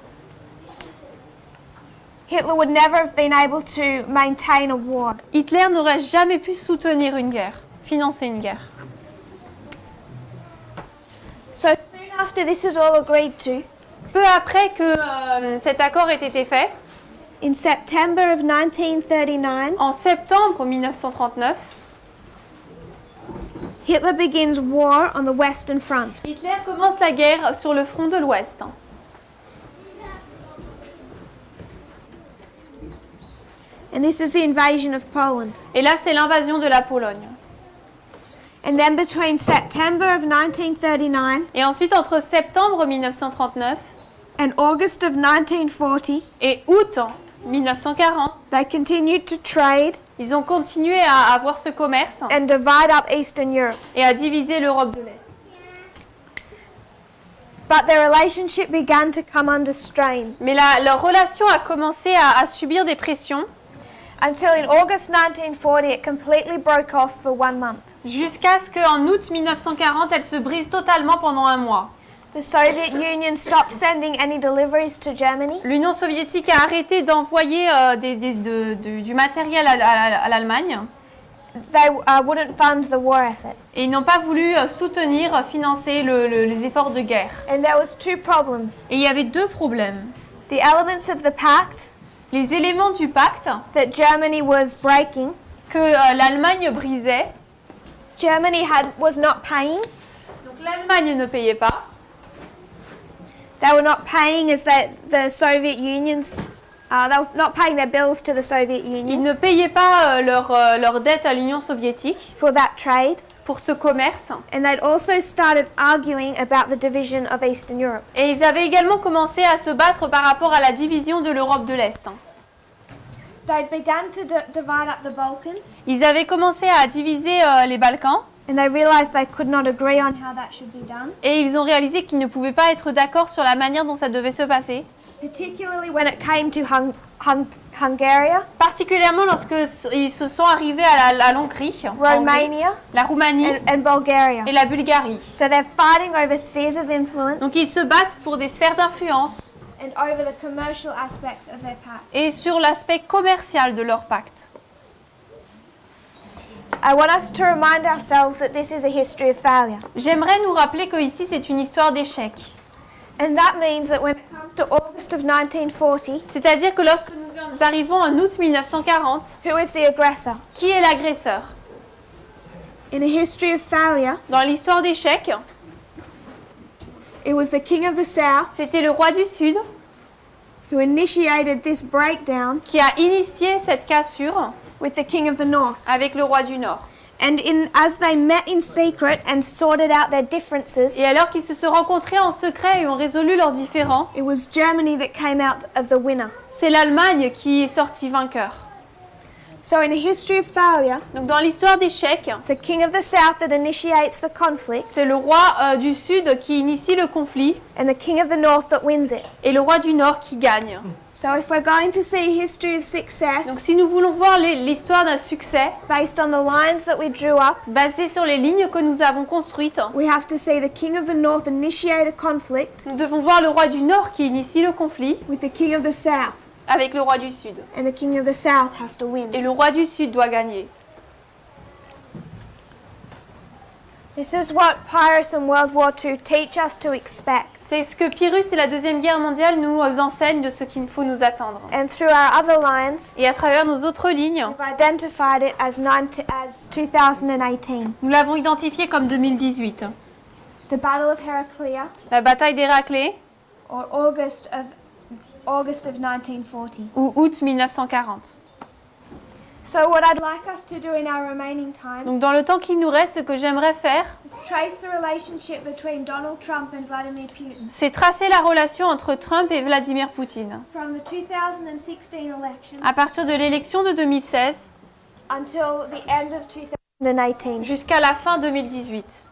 Hitler would never have been able to maintain a war. Hitler n'aurait jamais pu soutenir une guerre, financer une guerre. So soon after this is all agreed to, Peu après que cet accord ait été fait, in September of 1939, en septembre 1939, Hitler begins war on the Western Front. Hitler commence la guerre sur le front de l'Ouest. And this is the invasion of Poland. Et là, c'est l'invasion de la Pologne. And then between September of 1939 Et ensuite, entre septembre 1939 and August of 1940, et août 1940, they continued to trade ils ont continué à avoir ce commerce and divide up Eastern Europe. et à diviser l'Europe de l'Est. But their relationship began to come under strain Mais leur relation a commencé à subir des pressions until in August 1940 it completely broke off for 1 month. jusqu'à ce qu'en août 1940, elle se brise totalement pendant un mois. The Soviet Union stopped sending any deliveries to Germany. L'Union soviétique a arrêté d'envoyer du matériel à l'Allemagne They wouldn't fund the war effort. et ils n'ont pas voulu soutenir, financer les efforts de guerre. And there was 2 problems. Et il y avait deux problèmes. The elements of the pact Les éléments du pacte that Germany was breaking, que l'Allemagne brisait. Germany was not paying. Donc l'Allemagne ne payait pas. They were not paying as the Soviet Union's, they were not paying their bills to the Soviet Ils Union ne payaient pas leur dette à l'Union soviétique for that trade. pour ce commerce. And they'd also started arguing about the division of Eastern Europe. Et ils avaient également commencé à se battre par rapport à la division de l'Europe de l'Est. They'd begun to divide up the Balkans, Ils avaient commencé à diviser les Balkans and they realized they could not agree on how that should be done, et ils ont réalisé qu'ils ne pouvaient pas être d'accord sur la manière dont ça devait se passer. particularly when it came to Hungary, Particulièrement lorsqu'ils se sont arrivés à l'Hongrie, Romania, la Roumanie and Bulgaria. et la Bulgarie. So they're fighting over spheres of influence Donc ils se battent pour des sphères d'influence and over the commercial aspects of their pact. et sur l'aspect commercial de leur pacte. I want us to remind ourselves that this is a history of failure. J'aimerais nous rappeler que ici c'est une histoire d'échec. And that means that when it comes to August of 1940, C'est-à-dire que lorsque nous arrivons en août 1940, who is the aggressor? qui est l'agresseur? In a history of failure, Dans l'histoire d'échec, it was the king of the south c'était le roi du Sud who initiated this breakdown qui a initié cette cassure with the king of the north. avec le roi du Nord. And as they met in secret and sorted out their differences, Et alors qu'ils se sont rencontrés en secret et ont résolu leurs différends, it was Germany that came out of the winner. c'est l'Allemagne qui est sortie vainqueur. So in a history of failure, Donc dans l'histoire d'échec, it's the king of the south that initiates the conflict c'est le roi du Sud qui initie le conflit and the king of the north that wins it. et le roi du Nord qui gagne. So if we're going to see history of Donc success si nous voulons voir l'histoire d'un succès based on the lines that we drew up, basé sur les lignes que nous avons construites, we have to see the king of the north initiate a conflict nous devons voir le roi du Nord qui initie le conflit with the king of the south, avec le roi du Sud. and the king of the south has to win. Et le roi du Sud doit gagner. This is what Pyrrhus and World War II teach us to expect. C'est ce que Pyrrhus et la Deuxième Guerre mondiale nous enseignent de ce qu'il faut nous attendre. And through our other lines, Et à travers nos autres lignes, we've identified it as 2018. nous l'avons identifié comme 2018. The Battle of Heraclea, La bataille d'Héraclée or August of 1940. ou août 1940. So what I'd like us to do in our remaining time Donc dans le temps qu'il nous reste, ce que j'aimerais faire, is trace the relationship between Donald Trump and Vladimir Putin c'est tracer la relation entre Trump et Vladimir Poutine. from the 2016 election À partir de l'élection de 2016 until the end of 2018. jusqu'à la fin 2018.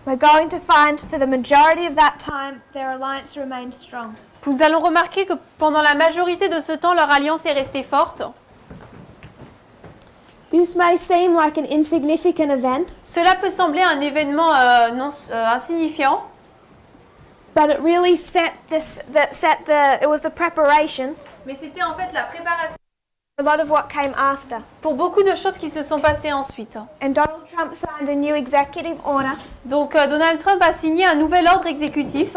We're going to find for the majority of that time their alliance remained strong. Nous allons remarquer que pendant la majorité de ce temps, leur alliance est restée forte. This may seem like an insignificant event, Cela peut sembler un événement insignifiant, but it really it was the preparation mais c'était en fait la préparation for a lot of what came after. pour beaucoup de choses qui se sont passées ensuite. And Donald Trump signed a new executive order Donc Donald Trump a signé un nouvel ordre exécutif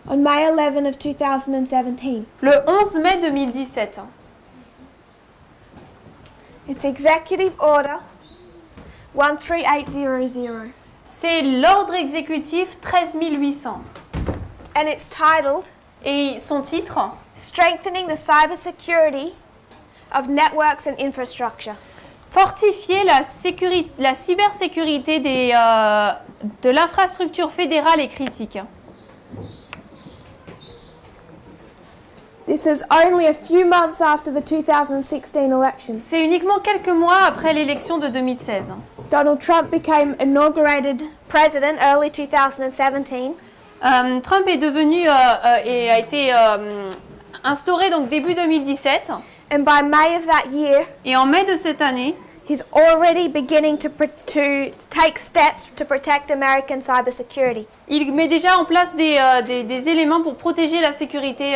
on May 11 of 2017. le 11 mai 2017. It's Executive Order 13800. C'est l'ordre exécutif 13800. And it's titled Et son titre, Strengthening the Cybersecurity of Networks and Infrastructure. fortifier la cybersécurité de l'infrastructure fédérale et critique. This is only a few months after the 2016 election. C'est uniquement quelques mois après l'élection de 2016. Donald Trump became inaugurated president early 2017. Trump est devenu et a été instauré donc début 2017. And by May of that year, Et en mai de cette année, he's already beginning to take steps to protect American cybersecurity. il met déjà en place des éléments pour protéger la sécurité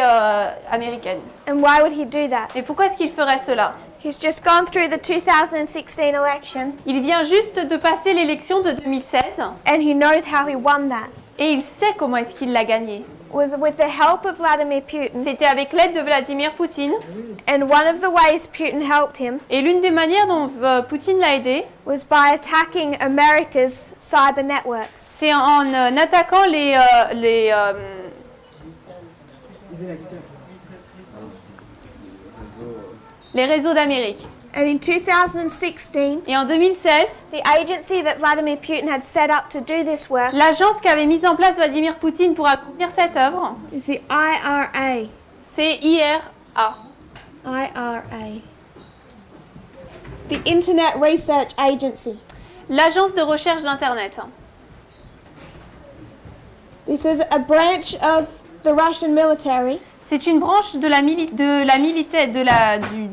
américaine. And why would he do that? Et pourquoi est-ce qu'il ferait cela? He's just gone through the 2016 election Il vient juste de passer l'élection de 2016 and he knows how he won that. et il sait comment est-ce qu'il l'a gagné. It was with the help of Vladimir Putin, C'était avec l'aide de Vladimir Poutine. and one of the ways Putin helped him Et l'une des manières dont Poutine l'a aidé, was by attacking America's cyber networks. c'est en attaquant les réseaux d'Amérique. And in 2016, Et en 2016, the agency that Vladimir Putin had set up to do this work l'agence qu'avait mise en place Vladimir Poutine pour accomplir cette œuvre, is the IRA. c'est IRA. IRA. The Internet Research Agency. L'agence de recherche d'Internet. This is a branch of the Russian military C'est une branche du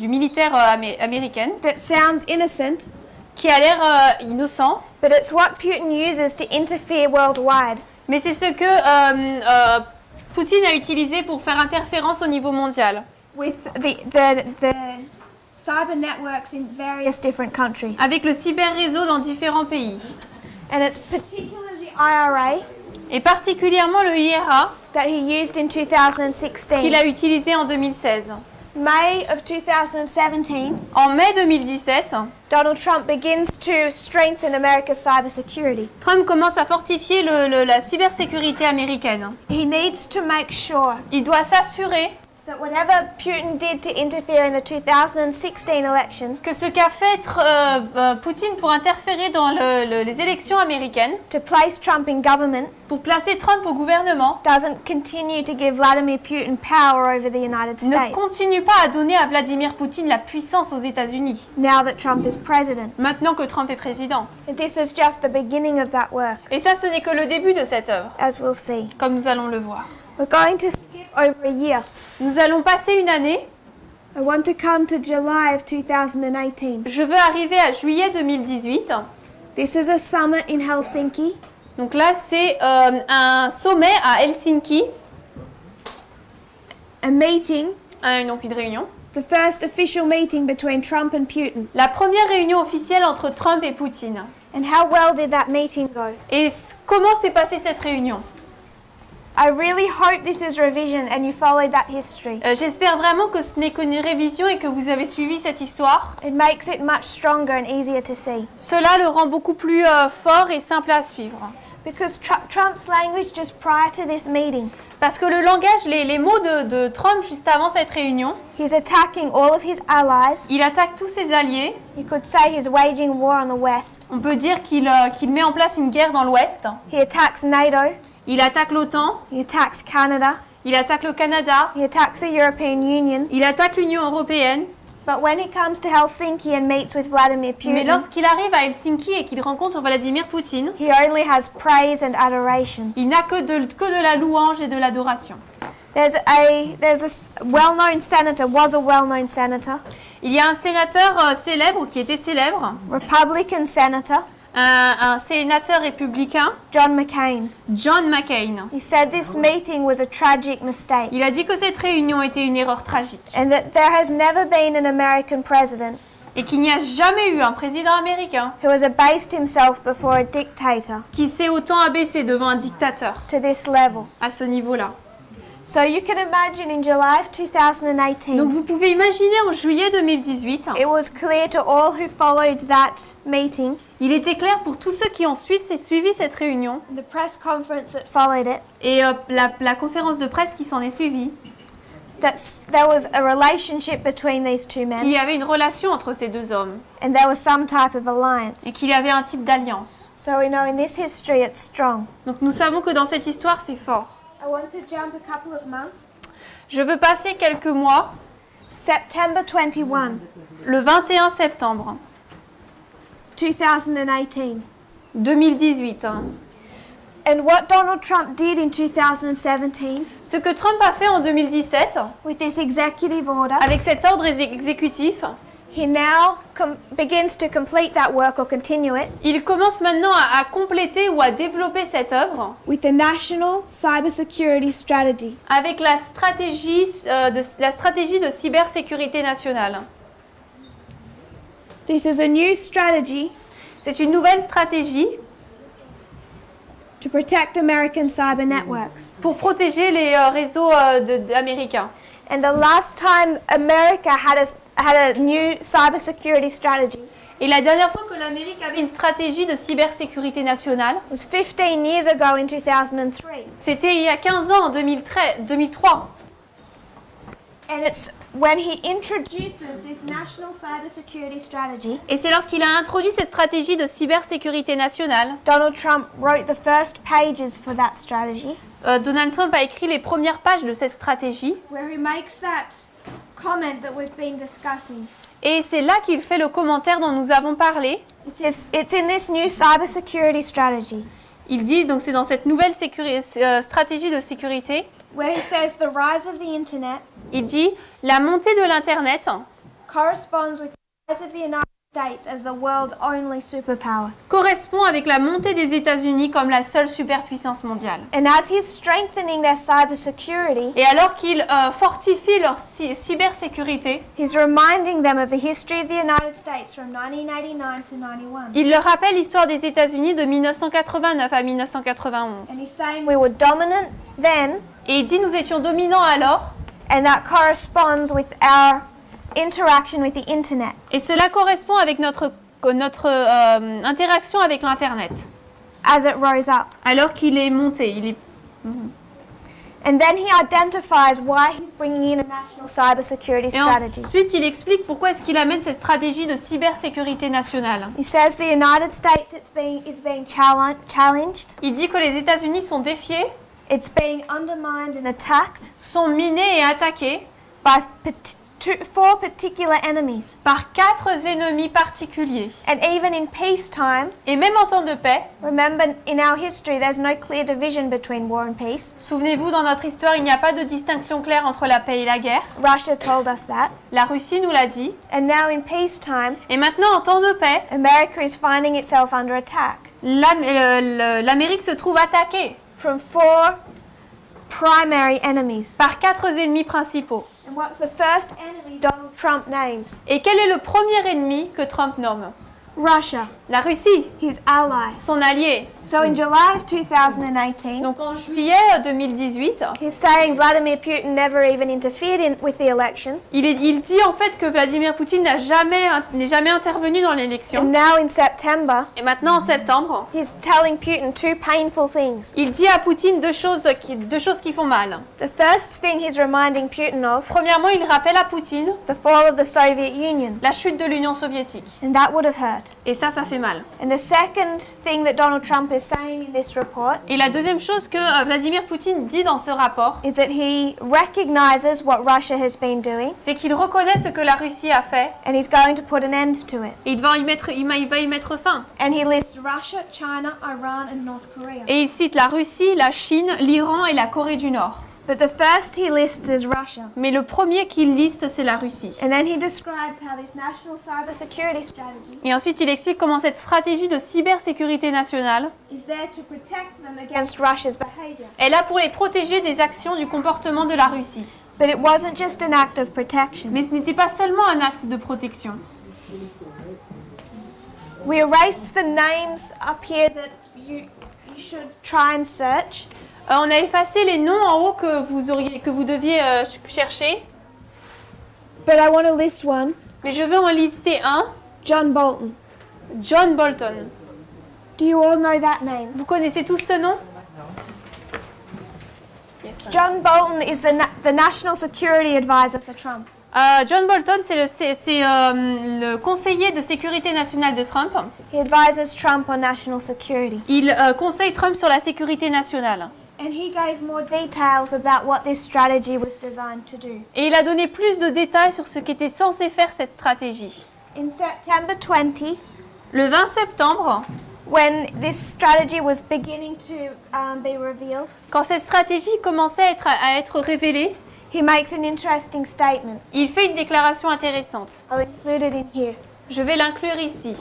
militaire américaine that sounds innocent, qui a l'air innocent, but it's what Putin uses to interfere worldwide. mais c'est ce que Poutine a utilisé pour faire interférence au niveau mondial, With the cyber networks in various different countries. avec le cyber-réseau dans différents pays. And it's particularly IRA Et particulièrement le IRA that he used in 2016. qu'il a utilisé en 2016. May of 2017, En mai 2017, Donald Trump begins to strengthen America's cybersecurity. Trump commence à fortifier la cybersécurité américaine. He needs to make sure Il doit s'assurer that whatever Putin did to interfere in the 2016 election que ce qu'a fait Poutine pour interférer dans les élections américaines, to place Trump in government pour placer Trump au gouvernement, doesn't continue to give Vladimir Putin power over the United ne States continue pas à donner à Vladimir Poutine la puissance aux États-Unis, now that Trump is president. maintenant que Trump est président. And this is just the beginning of that work, Et ça, ce n'est que le début de cette œuvre, as we'll see. comme nous allons le voir. We're going to skip over a year. Nous allons passer une année. I want to come to July of 2018. Je veux arriver à juillet 2018. This is a summit in Helsinki. Donc là, c'est un sommet à Helsinki. A meeting, Donc une réunion. the first official meeting between Trump and Putin. La première réunion officielle entre Trump et Poutine. And how well did that meeting go? Et comment s'est passée cette réunion? I really hope this is revision and you followed that history. J'espère vraiment que ce n'est qu'une révision et que vous avez suivi cette histoire. It makes it much stronger and easier to see. Cela le rend beaucoup plus fort et simple à suivre. Because Trump's language just prior to this meeting, Parce que le langage, les mots de Trump juste avant cette réunion, he's attacking all of his allies. il attaque tous ses alliés. You could say he's waging war on the West. On peut dire qu'il met en place une guerre dans l'Ouest. He attacks NATO. Il attaque l'OTAN, He attacks Canada. il attaque le Canada, He attacks the European Union. il attaque l'Union européenne. But when he comes to Helsinki and meets with Vladimir Mais Putin, lorsqu'il arrive à Helsinki et qu'il rencontre Vladimir Poutine, he only has praise and adoration. il n'a que de la louange et de l'adoration. There's a well-known senator, was a well-known senator, Il y a un sénateur célèbre, qui était célèbre, Republican senator, un sénateur républicain, John McCain. John McCain. He said this meeting was a tragic mistake Il a dit que cette réunion était une erreur tragique and that there has never been an American president et qu'il n'y a jamais eu un président américain who has abased himself before a dictator qui s'est autant abaissé devant un dictateur to this level. à ce niveau-là. So you can imagine in July of 2018, Donc vous pouvez imaginer en juillet 2018, it was clear to all who followed that meeting, il était clair pour tous ceux qui ont suivi cette réunion the press conference that followed it, et la conférence de presse qui s'en est suivie, that there was a relationship between these two qu'il men y avait une relation entre ces deux hommes and there was some type of alliance. et qu'il y avait un type d'alliance. So we know in this history it's strong. Donc nous savons que dans cette histoire, c'est fort. I want to jump a couple of months. Je veux passer quelques mois, September 21, le 21 septembre 2018. 2018. And what Donald Trump did in 2017 Ce que Trump a fait en 2017, with this executive order, avec cet ordre exécutif, he now begins to complete that work or continue it il commence maintenant à compléter ou à développer cette œuvre with the National Cybersecurity Strategy. avec la stratégie de cybersécurité nationale. This is a new strategy C'est une nouvelle stratégie to protect American cyber networks. pour protéger les réseaux américains. And the last time America had a new cybersecurity strategy Et la dernière fois que l'Amérique avait une stratégie de cybersécurité nationale, was 15 years ago in 2003. c'était il y a 15 ans, en 2003. And it's when he introduces this national cybersecurity strategy, Et c'est lorsqu'il a introduit cette stratégie de cybersécurité nationale, Donald Trump wrote the first pages for that strategy, Donald Trump a écrit les premières pages de cette stratégie. where he makes that comment that we've been discussing. Et c'est là qu'il fait le commentaire dont nous avons parlé. It's in this new cybersecurity strategy, Il dit, donc c'est dans cette nouvelle stratégie de sécurité, where he says the rise of the internet il dit la montée de l'Internet corresponds with the rise of the United States as the world's only superpower. correspond avec la montée des États-Unis comme la seule superpuissance mondiale. And as he's strengthening their cybersecurity, Et alors qu'ils fortifient leur cybersécurité, he's reminding them of the history of the United States from 1989 to 91. il leur rappelle l'histoire des États-Unis de 1989 à 1991. And he's saying we were dominant then, Et il dit nous étions dominants alors, and that corresponds with our interaction with the internet. et cela correspond avec notre interaction avec l'Internet. As it rose up. Alors qu'il est monté, And then he identifies why he's bringing in a national cybersecurity Et strategy. ensuite, il explique pourquoi est-ce qu'il amène cette stratégie de cybersécurité nationale. He says the United States is being challenged, Il dit que les États-Unis sont défiés, it's being undermined and attacked sont minés et attaqués by four particular enemies. par 4 ennemis particuliers. And even in peacetime, Et même en temps de paix, remember in our history there's no clear division between war and peace. souvenez-vous, dans notre histoire, il n'y a pas de distinction claire entre la paix et la guerre. Russia told us that. La Russie nous l'a dit. And now in peacetime, Et maintenant, en temps de paix, America is finding itself under attack l'Amérique se trouve attaquée from four primary enemies. par 4 ennemis principaux. And what's the first enemy Donald Trump names? Et quel est le premier ennemi que Trump nomme? Russia, La Russie, his ally. son allié. So in July of 2018, Donc en juillet 2018, he's saying Vladimir Putin never even interfered with the election. il dit en fait que Vladimir Poutine n'est jamais intervenu dans And l'élection. now in September, Et maintenant en septembre, he's telling Putin two painful things. il dit à Poutine deux choses qui font mal. The first thing he's reminding Putin of Premièrement, il rappelle à Poutine is the fall of the Soviet Union. la chute de l'Union soviétique. And that would have hurt. Et ça fait mal. And the second thing that Donald Trump is saying in this report Et la deuxième chose que Vladimir Poutine dit dans ce rapport, is that he recognizes what Russia has been doing c'est qu'il reconnaît ce que la Russie a fait and he's going to put an end to it. et il va y mettre fin. And he lists Russia, China, Iran and North Korea. Et il cite la Russie, la Chine, l'Iran et la Corée du Nord. But the first he lists is Russia. Mais le premier qu'il liste, c'est la Russie. And then he describes how this national cybersecurity strategy Et ensuite, il explique comment cette stratégie de cybersécurité nationale is there to protect them against Russia's behavior. est là pour les protéger des actions du comportement de la Russie. But it wasn't just an act of protection. Mais ce n'était pas seulement un acte de protection. We erased the names up here that you should try and search. On a effacé les noms en haut que vous deviez chercher. But I want to list one. Mais je veux en lister un, John Bolton. John Bolton. Do you all know that name? Vous connaissez tous ce nom? Yes. John Bolton is the National Security Advisor for Trump. John Bolton, c'est le conseiller de sécurité nationale de Trump. He advises Trump on national security. Il conseille Trump sur la sécurité nationale. And he gave more details about what this strategy was designed to do. Et il a donné plus de détails sur ce qu'était censé faire cette stratégie. In September 20, Le 20 septembre, when this strategy was beginning to be revealed, quand cette stratégie commençait à être révélée, he makes an interesting statement. il fait une déclaration intéressante. I'll include it in here. Je vais l'inclure ici.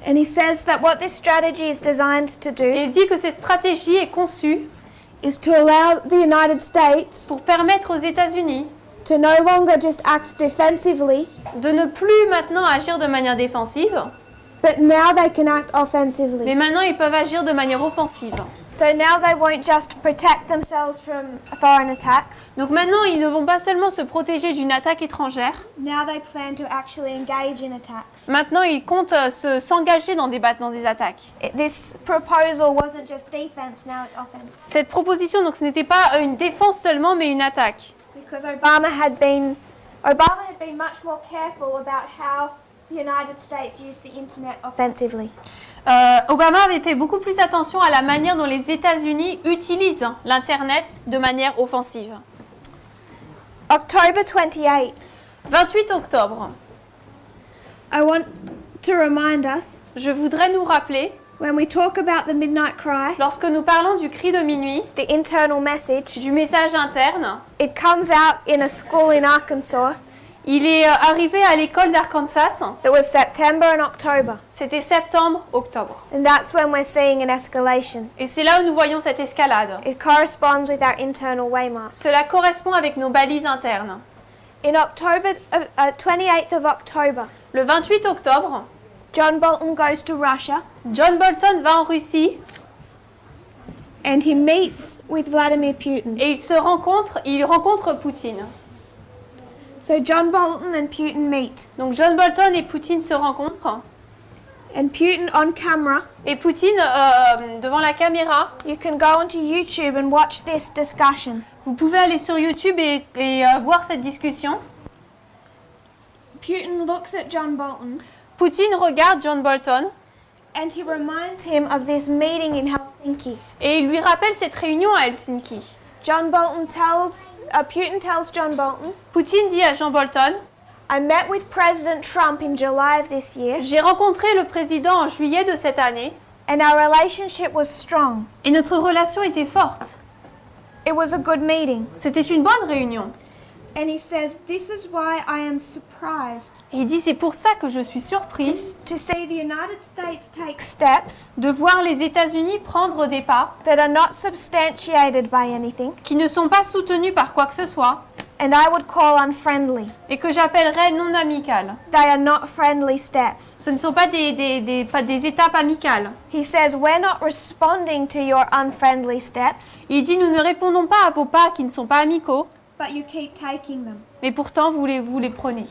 And he says that what this strategy is designed to do Et il dit que cette stratégie est conçue is to allow the United States pour permettre aux États-Unis to no longer just act defensively, de ne plus maintenant agir de manière défensive, but now they can act mais offensively. maintenant ils peuvent agir de manière offensive. So now they won't just protect themselves from foreign attacks. Donc maintenant, ils ne vont pas seulement se protéger d'une attaque étrangère, Now they plan to actually engage in attacks. maintenant ils comptent s'engager dans des attaques. This proposal wasn't just defense, now it's offense. Cette proposition, donc ce n'était pas une défense seulement, mais une attaque. Because Obama had been much more careful about how the United States used the internet offensively. Obama avait fait beaucoup plus attention à la manière dont les États-Unis utilisent l'Internet de manière offensive. October 28. 28 octobre, I want to remind us, je voudrais nous rappeler, when we talk about the midnight cry, lorsque nous parlons du cri de minuit, the internal message, du message interne, it comes out in a school in Arkansas. il est arrivé à l'école d'Arkansas, That was September and October. c'était septembre-octobre. And that's when we're seeing an escalation. Et c'est là où nous voyons cette escalade. It corresponds with our internal waymarks. Cela correspond avec nos balises internes. In October, 28th of October, Le 28 octobre, John Bolton goes to Russia John Bolton va en Russie and he meets with Vladimir Putin. et il rencontre Poutine. So John Bolton and Putin meet. Donc John Bolton et Poutine se rencontrent. And Putin on camera, Et Poutine, devant la caméra, you can go onto YouTube and watch this discussion. vous pouvez aller sur YouTube et voir cette discussion. Putin looks at John Bolton Poutine regarde John Bolton and he reminds him of this meeting in Helsinki. et il lui rappelle cette réunion à Helsinki. John Bolton tells Putin tells John Bolton, Poutine dit à Jean Bolton, I met with President Trump in July of this year, j'ai rencontré le président en juillet de cette année and our relationship was strong. et notre relation était forte. It was a good meeting. C'était une bonne réunion. And he says, this is why I am surprised Et il dit, c'est pour ça que je suis surprise to see the United States take steps de voir les États-Unis prendre des pas that are not substantiated by anything, qui ne sont pas soutenus par quoi que ce soit and I would call unfriendly. et que j'appellerais non amicales. They are not friendly steps. Ce ne sont pas des étapes amicales. He says, we're not responding to your unfriendly steps, Il dit, nous ne répondons pas à vos pas qui ne sont pas amicaux, but you keep taking them. mais pourtant vous les prenez.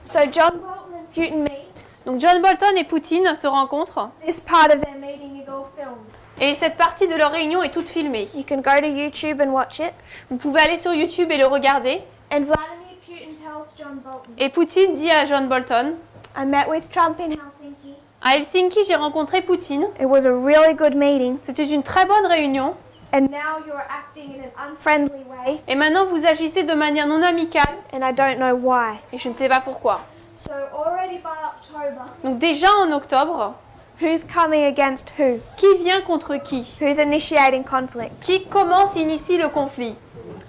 So John Bolton and Putin meet. Donc John Bolton et Poutine se rencontrent This part of their meeting is all filmed. et cette partie de leur réunion est toute filmée. You can go to YouTube and watch it. Vous pouvez aller sur YouTube et le regarder. And Vladimir Putin tells John Bolton, Et Poutine dit à John Bolton, I met with Trump in Helsinki. à Helsinki j'ai rencontré Poutine. It was a really good meeting. C'était une très bonne réunion And now you're acting in an unfriendly way, et maintenant vous agissez de manière non amicale and I don't know why. et je ne sais pas pourquoi. So already by October, Donc déjà en octobre, who's coming against who? qui vient contre qui? Who's initiating conflict? Qui commence, initie le conflit?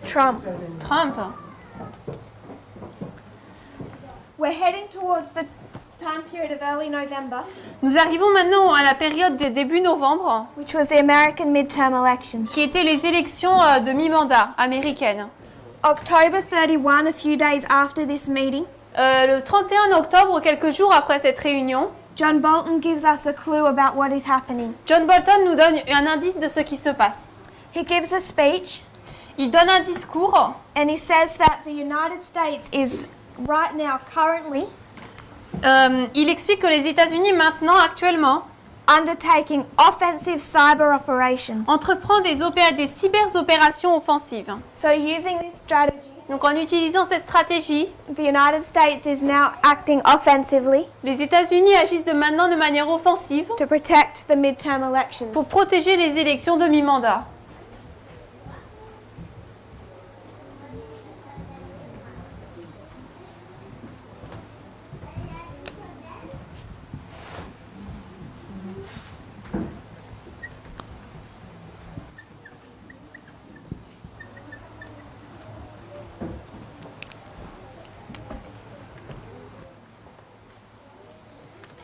Trump. Trump. We're heading towards the time period of early November, Nous arrivons maintenant à la période de début novembre, which was the American midterm elections. qui étaient les élections de mi-mandat américaines. October 31, a few days after this meeting, Le 31 octobre, quelques jours après cette réunion, John Bolton gives us a clue about what is happening. John Bolton nous donne un indice de ce qui se passe. He gives a speech, Il donne un discours and he says that the United States is right now, currently, il explique que les États-Unis maintenant, actuellement, undertaking offensive cyber operations. entreprend des cyber-opérations offensives. So using this strategy, Donc en utilisant cette stratégie, the United States is now acting offensively les États-Unis agissent de maintenant de manière offensive to protect the midterm elections. pour protéger les élections de mi-mandat.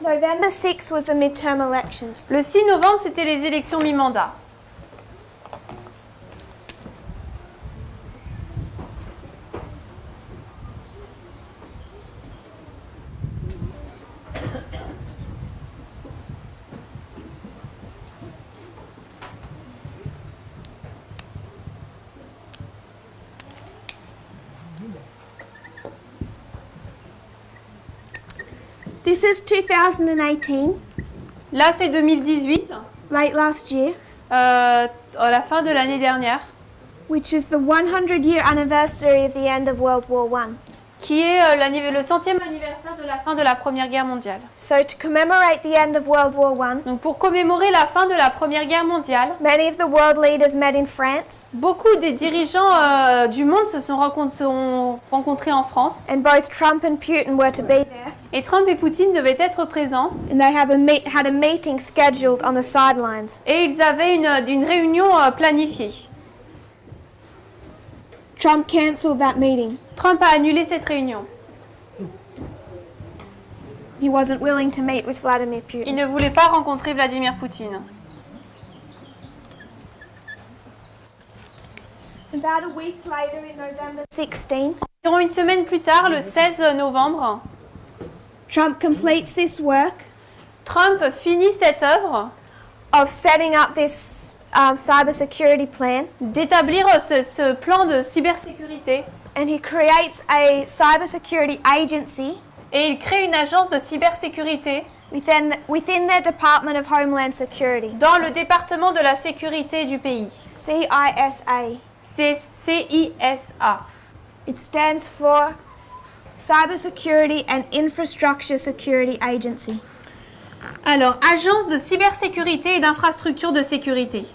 November 6 was the midterm elections. Le 6 novembre, c'était les élections mi-mandat. This is 2018, Là, c'est 2018, late last year, à la fin de l'année dernière, which is the 100-year anniversary of the end of World War I. qui est le 100e anniversaire de la fin de la Première Guerre mondiale. So to commemorate the end of World War I, Donc pour commémorer la fin de la Première Guerre mondiale, many of the world leaders met in France, beaucoup des dirigeants du monde se sont rencontrés en France and both Trump and Putin were to be there. et Trump et Poutine devaient être présents And they had a meeting scheduled on the sidelines. et ils avaient une réunion planifiée. Trump cancelled that meeting. Trump a annulé cette réunion. He wasn't willing to meet with Vladimir Il Putin. ne voulait pas rencontrer Vladimir Poutine. About a week later, in November 16, Environ une semaine plus tard, le 16 novembre, Trump completes this work Trump finit cette œuvre of setting up this cybersecurity plan, d'établir ce plan de cybersécurité and he creates a cybersecurity agency et il crée une agence de cybersécurité within their Department of Homeland Security, dans le département de la sécurité du pays. CISA. C'est CISA. It stands for Cybersecurity and Infrastructure Security Agency. Alors, agence de cybersécurité et d'infrastructure de sécurité.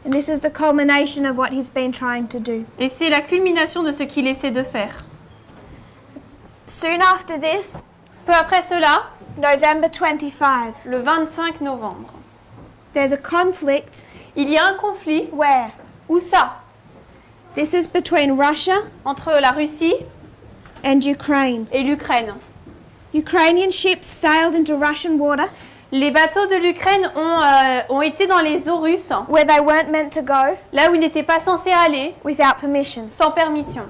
And this is the culmination of what he's been trying to do. Et c'est la culmination de ce qu'il essaie de faire. Soon after this, Peu après cela, November 25, le 25 novembre, there's a conflict. il y a un conflit. Where? Où ça? This is between Russia Entre la Russie and Ukraine. et l'Ukraine. Ukrainian ships sailed into Russian water Les bateaux de l'Ukraine ont été dans les eaux russes, where they weren't meant to go là où ils n'étaient pas censés aller, without permission. sans permission.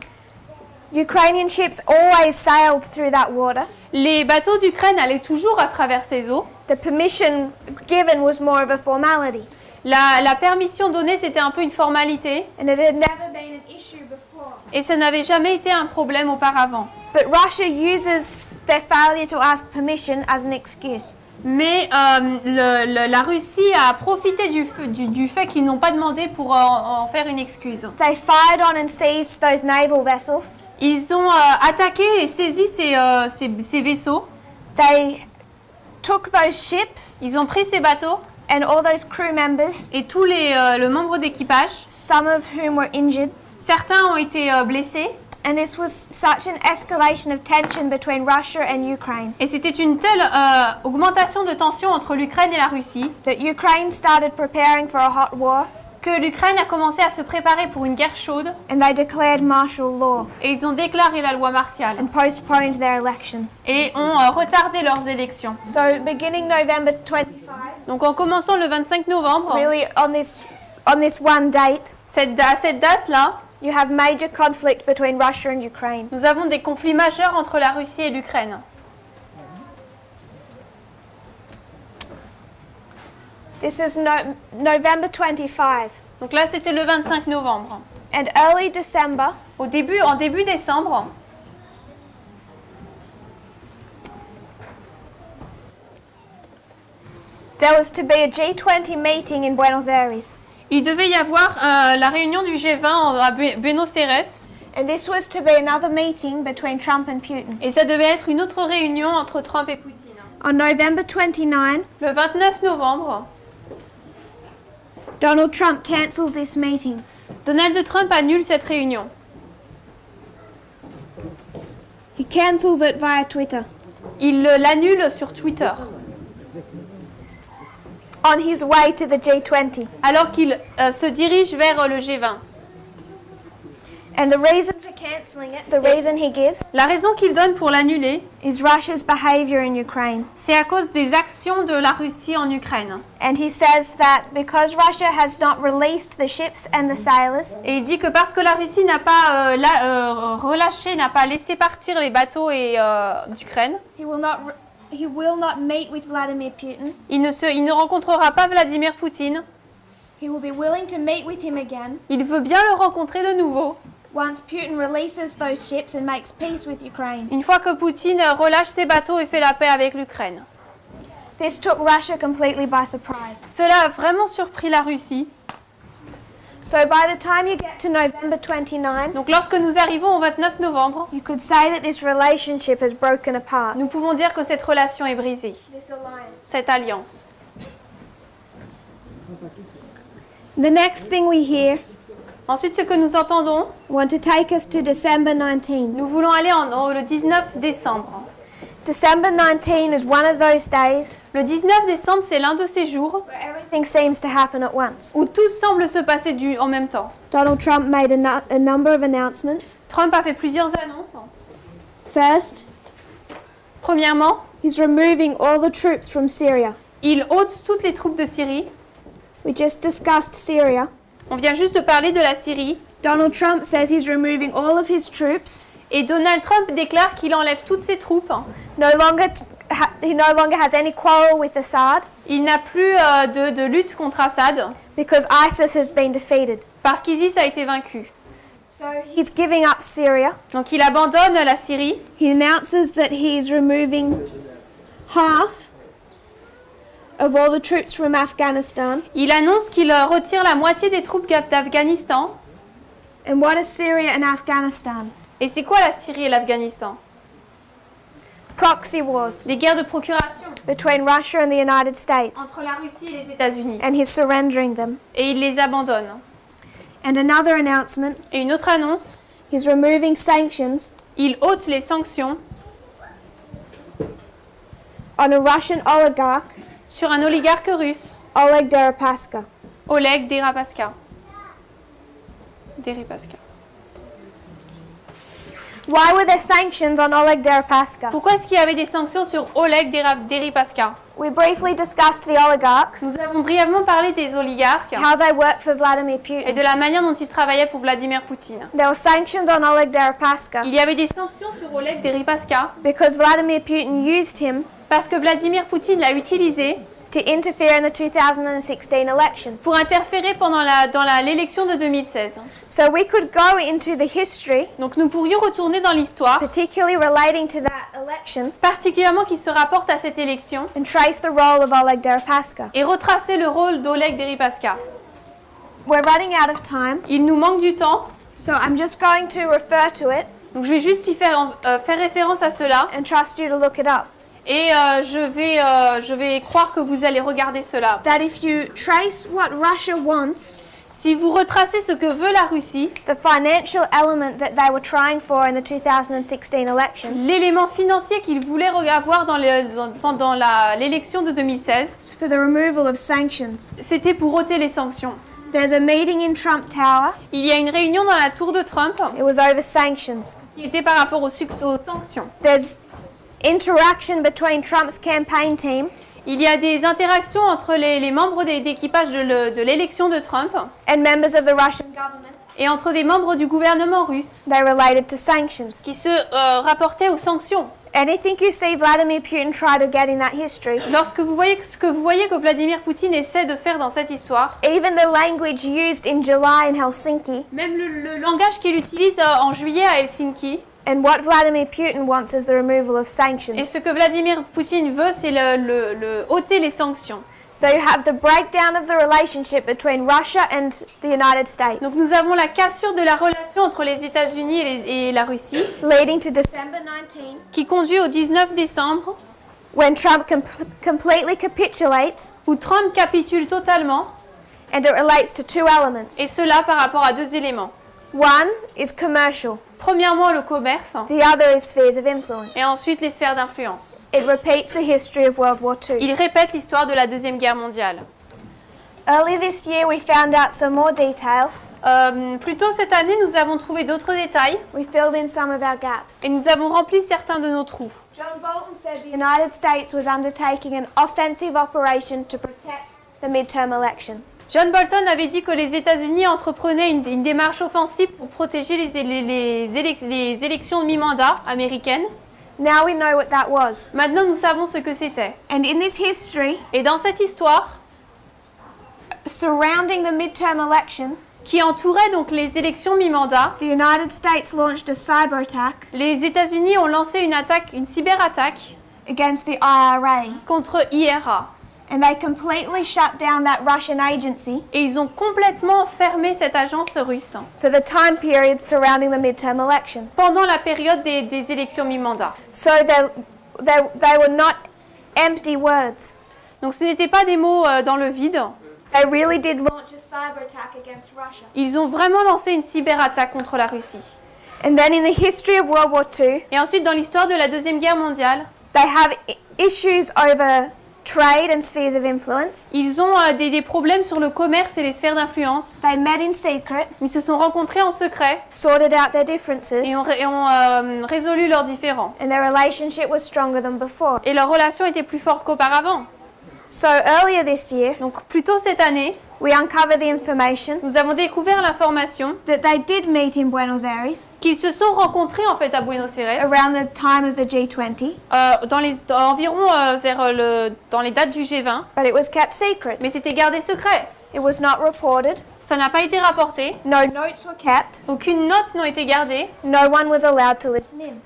Ukrainian ships always sailed through that water. Les bateaux d'Ukraine allaient toujours à travers ces eaux. The permission given was more of a formality, La permission donnée, c'était un peu une formalité, and it had never been an issue before. et ça n'avait jamais été un problème auparavant. But Russia uses their failure to ask permission as an excuse. Mais la Russie a profité du fait qu'ils n'ont pas demandé pour en faire une excuse. They fired on and seized those naval vessels. Ils ont attaqué et saisi ces vaisseaux. They took those ships Ils ont pris ces bateaux and all those crew members, et tous le membres d'équipage. some of whom were injured. Certains ont été blessés. And this was such an escalation of tension between Russia and Ukraine Et c'était une telle augmentation de tension entre l'Ukraine et la Russie that Ukraine started preparing for a hot war, que l'Ukraine a commencé à se préparer pour une guerre chaude and they declared martial law et ils ont déclaré la loi martiale and postponed their election. et ont retardé leurs élections. So beginning November 25, Donc en commençant le 25 novembre, really on this one date, à cette date-là, you have major conflict between Russia and Ukraine. nous avons des conflits majeurs entre la Russie et l'Ukraine. This is November 25, Donc là, c'était le 25 novembre. and early December, En début décembre, there was to be a G20 meeting in Buenos Aires, il devait y avoir la réunion du G20 à Buenos Aires and this was to be another meeting between Trump and Putin. et ça devait être une autre réunion entre Trump et Poutine. On November 29, Le 29 novembre, Donald Trump cancels this meeting. Donald Trump annule cette réunion. He cancels it via Twitter. Il l'annule sur Twitter, On his way to the G20. alors qu'il se dirige vers le G20. And the reason for cancelling it, the reason he gives, La raison qu'il donne pour l'annuler, is Russia's behavior in Ukraine. c'est à cause des actions de la Russie en Ukraine. And he says that because Russia has not released the ships and the sailors, Et il dit que parce que la Russie n'a pas relâché, n'a pas laissé partir les bateaux d'Ukraine, he will not meet with Vladimir Putin. il ne rencontrera pas Vladimir Poutine. He will be willing to meet with him again Il veut bien le rencontrer de nouveau, once Putin releases those ships and makes peace with Ukraine. une fois que Poutine relâche ses bateaux et fait la paix avec l'Ukraine. This took Russia completely by surprise. Cela a vraiment surpris la Russie. So by the time you get to November 29, Donc lorsque nous arrivons au 29 novembre, you could say that this relationship has broken apart. nous pouvons dire que cette relation est brisée, This alliance. cette alliance. The next thing we hear, Ensuite, ce que nous entendons, want to take us to December 19. nous voulons aller le 19 décembre. December 19 is one of those days Le 19 décembre, c'est l'un de ces jours where everything seems to happen at once. où tout semble se passer en même temps. Donald Trump made a number of announcements. Trump a fait plusieurs annonces. First, Premièrement, he's removing all the troops from Syria. il ôte toutes les troupes de Syrie. We just discussed Syria. On vient juste de parler de la Syrie. Donald Trump says he's removing all of his troops. Et Donald Trump déclare qu'il enlève toutes ses troupes. He no longer has any quarrel with Assad Il n'a plus de lutte contre Assad because ISIS has been defeated. parce qu'ISIS a été vaincu. So he's giving up Syria. Donc il abandonne la Syrie. He announces that he's removing half of all the troops from Afghanistan. Il annonce qu'il retire la moitié des troupes d'Afghanistan. And what is Syria and Afghanistan? Et c'est quoi la Syrie et l'Afghanistan? proxy wars des guerres de procuration between Russia and the United States, entre la Russie et les États-Unis. and he's surrendering them. Et il les abandonne. And another announcement, Et une autre annonce, he's removing sanctions il ôte les sanctions on a Russian oligarch, sur un oligarque russe, Oleg Deripaska. Oleg Deripaska. Deripaska. Why were there sanctions on Oleg Deripaska? Pourquoi est-ce qu'il y avait des sanctions sur Oleg Deripaska? We briefly discussed the oligarchs, Nous avons brièvement parlé des oligarques how they work for Vladimir et Putin. de la manière dont ils travaillaient pour Vladimir Poutine. There were sanctions on Oleg Deripaska Il y avait des sanctions sur Oleg Deripaska because Vladimir Putin used him parce que Vladimir Poutine l'a utilisé to interfere in the 2016 election. pour interférer pendant l'élection de 2016. So we could go into the history, Donc nous pourrions retourner dans l'histoire, particularly relating to that election, particulièrement qui se rapporte à cette élection, and trace the role of Oleg Deripaska. et retracer le rôle d'Oleg Deripaska. We're running out of time, Il nous manque du temps, so I'm just going to refer to it donc je vais juste y faire référence à cela, and trust you to look it up. et je vais croire que vous allez regarder cela. That if you trace what Russia wants, Si vous retracez ce que veut la Russie, the financial element that they were trying for in the 2016 election, l'élément financier qu'ils voulaient avoir pendant l'élection de 2016, is for the removal of sanctions. c'était pour ôter les sanctions. There's a meeting in Trump Tower. Il y a une réunion dans la tour de Trump It was over sanctions. qui était par rapport aux sanctions. There's interaction between Trump's campaign team Il y a des interactions entre les membres d'équipage de l'élection de Trump and members of the Russian government. et entre des membres du gouvernement russe They related to sanctions. qui se rapportaient aux sanctions. Anything you see Vladimir Putin try to get in that history, Lorsque vous voyez que Vladimir Poutine essaie de faire dans cette histoire, even the language used in July in Helsinki, même le langage qu'il utilise en juillet à Helsinki, and what Vladimir Putin wants is the removal of et sanctions. ce que Vladimir Poutine veut, c'est le ôter les sanctions. So you have the breakdown of the relationship between Russia and the United States, Donc nous avons la cassure de la relation entre les États-Unis et la Russie, leading to December 19, qui conduit au 19 décembre, when Trump completely capitulates, où Trump capitule totalement, and it relates to two elements. et cela par rapport à deux éléments. One is commercial, Premièrement, le commerce, the other is spheres of influence. et ensuite les sphères d'influence. It repeats the history of World War II. Il répète l'histoire de la Deuxième Guerre mondiale. Early this year, we found out some more details. Plus tôt cette année, nous avons trouvé d'autres détails We filled in some of our gaps. et nous avons rempli certains de nos trous. John Bolton said the United States was undertaking an offensive operation to protect the midterm election. John Bolton avait dit que les États-Unis entreprenaient une démarche offensive pour protéger les élections de mi-mandat américaines. Now we know what that was. Maintenant, nous savons ce que c'était. And in this history, Et dans cette histoire, surrounding the midterm election, qui entourait donc les élections mi-mandat, the United States launched a cyber attack les États-Unis ont lancé une cyberattaque against the IRA, contre IRA. and they completely shut down that Russian agency Et ils ont complètement fermé cette agence russe for the time period surrounding the midterm election. pendant la période des élections mi-mandat. So they were not empty words. Donc ce n'étaient pas des mots dans le vide. They really did launch a cyber attack against Russia. Ils ont vraiment lancé une cyberattaque contre la Russie. And then in the history of World War II, Et ensuite, dans l'histoire de la Deuxième Guerre mondiale, they have issues over trade and spheres of influence. ils ont des problèmes sur le commerce et les sphères d'influence. They met in secret, Ils se sont rencontrés en secret sorted out their differences, et ont résolu leurs différends. and their relationship was stronger than before. Et leur relation était plus forte qu'auparavant. So earlier this year, Donc plus tôt cette année, we uncovered the information nous avons découvert l'information that they did meet in Buenos Aires qu'ils se sont rencontrés en fait à Buenos Aires around the time of the G20, environ dans les dates du G20, but it was kept secret. mais c'était gardé secret. It was not reported. Ça n'a pas été rapporté. No notes were kept. Aucune note n'a été gardée. No one was allowed to listen in.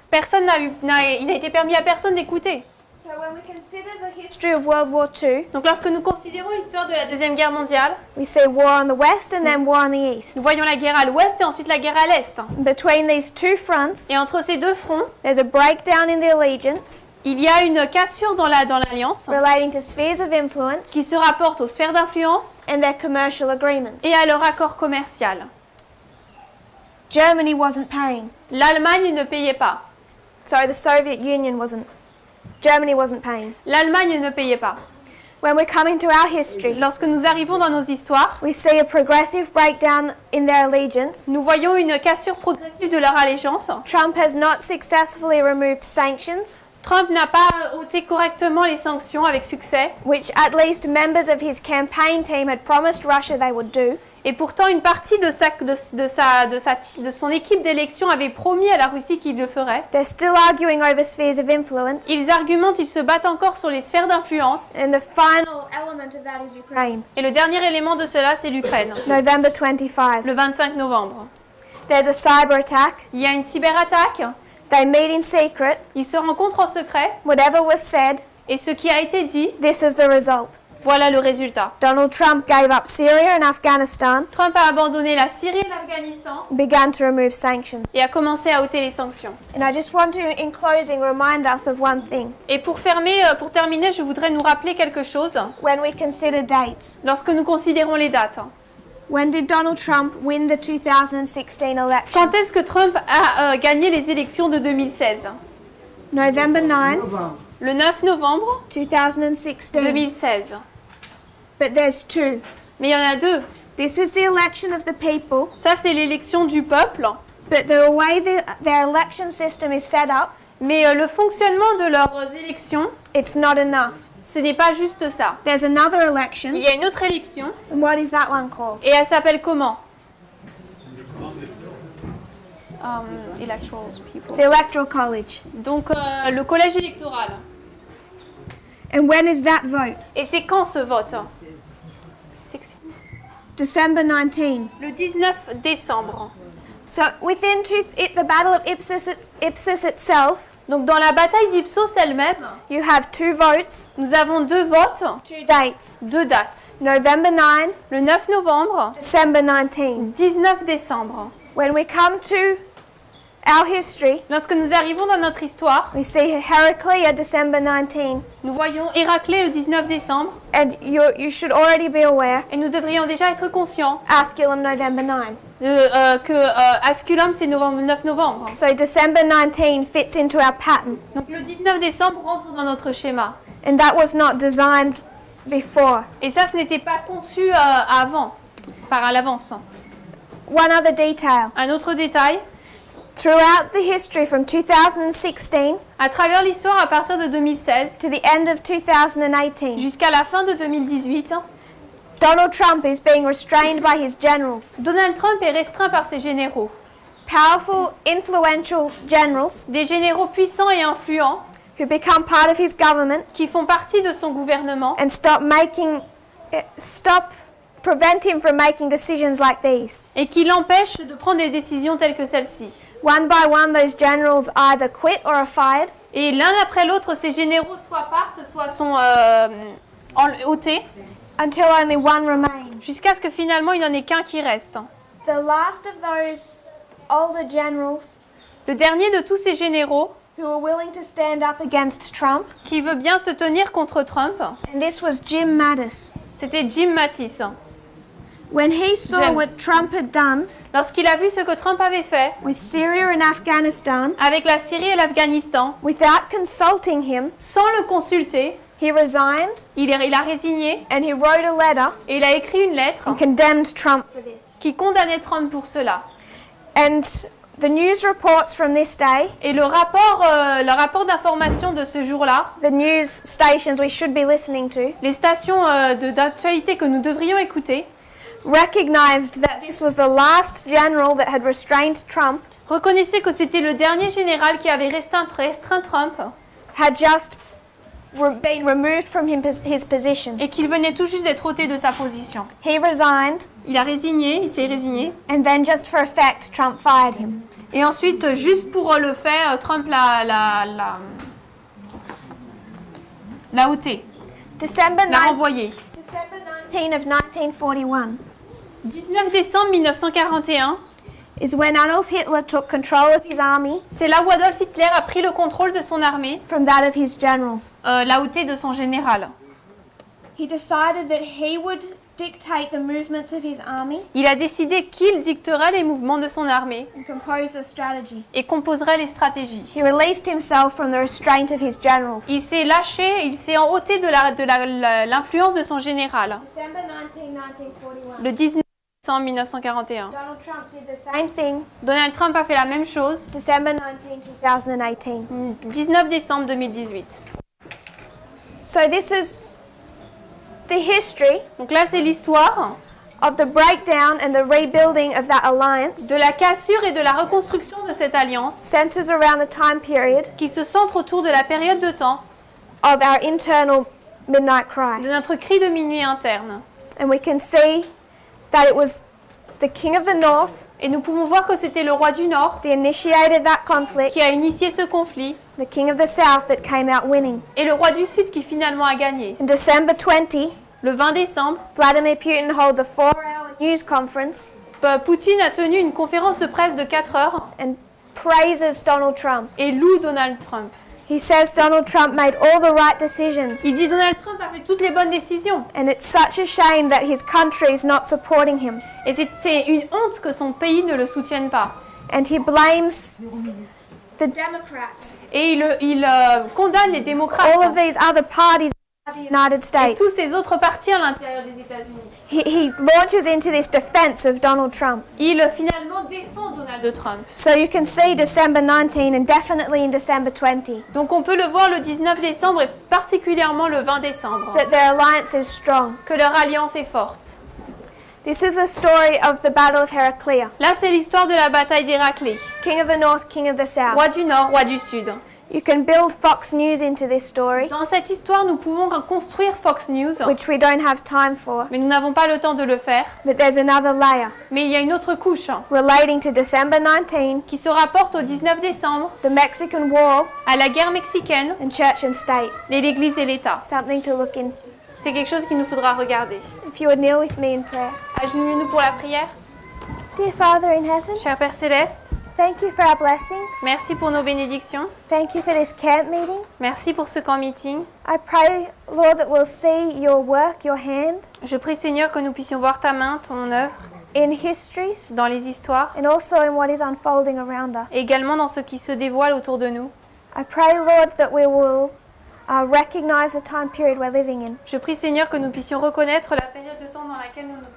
Il n'a été permis à personne d'écouter. So when we consider the history of World War II, Donc lorsque nous considérons l'histoire de la Deuxième Guerre mondiale, we see war on the west and then war on the east. nous voyons la guerre à l'ouest et ensuite la guerre à l'est. Between these two fronts, Et entre ces deux fronts, there's a breakdown in the allegiance, Il y a une cassure dans l'alliance relating to spheres of influence qui se rapporte aux sphères d'influence and their commercial agreements. et à leur accord commercial. Germany wasn't paying. L'Allemagne ne payait pas. Sorry, the Soviet Union wasn't. Germany wasn't paying. L'Allemagne ne payait pas. When we come into our history, Lorsque nous arrivons dans nos histoires, we see a progressive breakdown in their allegiance. nous voyons une cassure progressive de leur allégeance. Trump has not successfully removed sanctions, Trump n'a pas ôté correctement les sanctions avec succès, which at least members of his campaign team had promised Russia they would do. et pourtant une partie de son équipe d'élection avait promis à la Russie qu'il le ferait. They're still arguing over spheres of influence, Ils argumentent, ils se battent encore sur les sphères d'influence, and the final element of that is Ukraine. et le dernier élément de cela, c'est l'Ukraine, November 25. le 25 novembre. There's a cyber attack. Il y a une cyberattaque, They meet in secret. ils se rencontrent en secret, Whatever was said, et ce qui a été dit, this is the result. voilà le résultat. Donald Trump gave up Syria and Afghanistan, Trump a abandonné la Syrie et l'Afghanistan began to remove sanctions. et a commencé à ôter les sanctions. And I just want to, in closing, remind us of one thing. Et pour terminer, je voudrais nous rappeler quelque chose When we consider dates, lorsque nous considérons les dates. when did Donald Trump win the 2016 election? Quand est-ce que Trump a gagné les élections de 2016? November 9, Le 9 novembre 2016. 2016. But there's two. Mais il y en a deux. This is the election of the people, Ça, c'est l'élection du peuple. but the way their election system is set up, Mais le fonctionnement de leurs élections, it's not enough. ce n'est pas juste ça. There's another election, Il y a une autre élection. and what is that one called? Et elle s'appelle comment? Electoral people. The Electoral College. Donc, le collège électoral. And when is that vote? Et c'est quand ce vote? December 19. Le 19 décembre. So within the Battle of Ipsus itself, Donc, dans la bataille d'Ipsos elle-même, you have two votes, nous avons deux votes, two dates. deux dates. November 9, Le 9 novembre, December 19. 19 décembre. When we come to our history, Lorsque nous arrivons dans notre histoire, we see Heraclea, December 19. nous voyons Héraclée le 19 décembre And you should already be aware, et nous devrions déjà être conscients Asculum, November 9. que Asculum c'est 9 novembre. So December 19 fits into our pattern. Donc le 19 décembre rentre dans notre schéma. And that was not designed before. Et ça, ce n'était pas conçu avant, à l'avance. One other detail. Un autre détail, Throughout the history from 2016 à travers l'histoire à partir de 2016 to the end of 2018, jusqu'à la fin de 2018, Donald Trump is being restrained by his generals. Donald Trump est restreint par ses généraux. Powerful, influential generals Des généraux puissants et influents who become part of his government qui font partie de son gouvernement and prevent him from making decisions like these. et qui l'empêchent de prendre des décisions telles que celle-ci. One by one, those generals either quit or are fired. Et l'un après l'autre, ces généraux soit partent, soit sont ôtés, Until only one remains. jusqu'à ce que finalement il n'y en ait qu'un qui reste. The last of those older generals Le dernier de tous ces généraux who were willing to stand up against Trump, qui veut bien se tenir contre Trump, and this was Jim Mattis. c'était Jim Mattis. When he saw James. what Trump had done Lorsqu'il a vu ce que Trump avait fait with Syria and Afghanistan, avec la Syrie et l'Afghanistan, without consulting him, sans le consulter, he resigned il a résigné and he wrote a letter et il a écrit une lettre and condemned Trump for this. qui condamnait Trump pour cela. And the news reports from this day, Et le rapport d'information de ce jour-là, the news stations we should be listening to, les stations d'actualité que nous devrions écouter, recognized that this was the last general that had restrained Trump, reconnaissaient que c'était le dernier général qui avait restreint Trump had just been removed from his position. et qu'il venait tout juste d'être ôté de sa position. He resigned, Il a s'est résigné. and then just for effect, Trump fired him. Et ensuite, juste pour le fait, Trump l'a ôté, December l'a 9, renvoyé. December 19 of 1941. 19 décembre 1941, is when Adolf Hitler took control of his army c'est là où Adolf Hitler a pris le contrôle de son armée, from that of his generals. la hauteur de son général. He decided that he would dictate the movements of his army Il a décidé qu'il dicterait les mouvements de son armée and compose the strategy. et composerait les stratégies. He released himself from the restraint of his generals. Il s'est lâché, il s'est ôté de l'influence de son général. December 19, 1941. Le 19 décembre 1941. Donald Trump did the same thing. Donald Trump a fait la même chose. December 19, 2018. 19 décembre 2018. So this is the history Donc là, c'est l'histoire of the breakdown and the rebuilding of that alliance. de la cassure et de la reconstruction de cette alliance Centers around the time period qui se centre autour de la période de temps of our internal midnight de cry. notre cri de minuit interne. And we can see that it was the king of the north Et nous pouvons voir que c'était le roi du Nord that initiated that conflict, qui a initié ce conflit the king of the south that came out winning. et le roi du Sud qui finalement a gagné. In December 20, Le 20 décembre, Vladimir Putin holds a 4-hour news conference Poutine a tenu une conférence de presse de 4 heures and praises Donald Trump. et loue Donald Trump. He says Donald Trump made all the right decisions, Il dit Donald Trump a fait toutes les bonnes décisions. and it's such a shame that his country is not supporting him. Et c'est une honte que son pays ne le soutienne pas. And he blames the Democrats, Et il condamne les démocrates all of these other parties in the United et States. tous ces autres partis à l'intérieur des États-Unis. He launches into this defense of Donald Trump. Il finalement défend Donald Trump. So you can see December 19 and definitely in December 20 Donc on peut le voir le 19 décembre et particulièrement le 20 décembre, that their alliance is strong. que leur alliance est forte. This is the story of the Battle of Heraclea, Là, c'est l'histoire de la bataille d'Héraclée. King of the North, King of the South. Roi du Nord, roi du Sud. You can build Fox News into this story, Dans cette histoire, nous pouvons construire Fox News, which we don't have time for, mais nous n'avons pas le temps de le faire. but there's another layer Mais il y a une autre couche relating to December 19, qui se rapporte au 19 décembre, the Mexican War, à la guerre mexicaine, and church and state. et l'Église et l'État. Something to look into. C'est quelque chose qu'il nous faudra regarder. If you would kneel with me in prayer. Agenouillons-nous pour la prière. Dear Father in heaven, Cher Père Céleste, thank you for our blessings. merci pour nos bénédictions. Thank you for this camp meeting. Merci pour ce camp meeting. I pray, Lord, that we'll see your work, your hand, Je prie Seigneur que nous puissions voir ta main, ton œuvre, in histories dans les histoires, and also in what is unfolding around us. et également dans ce qui se dévoile autour de nous. I pray, Lord, that we will recognize the time period we're living in. Je prie Seigneur que nous puissions reconnaître la période de temps dans laquelle nous nous trouvons.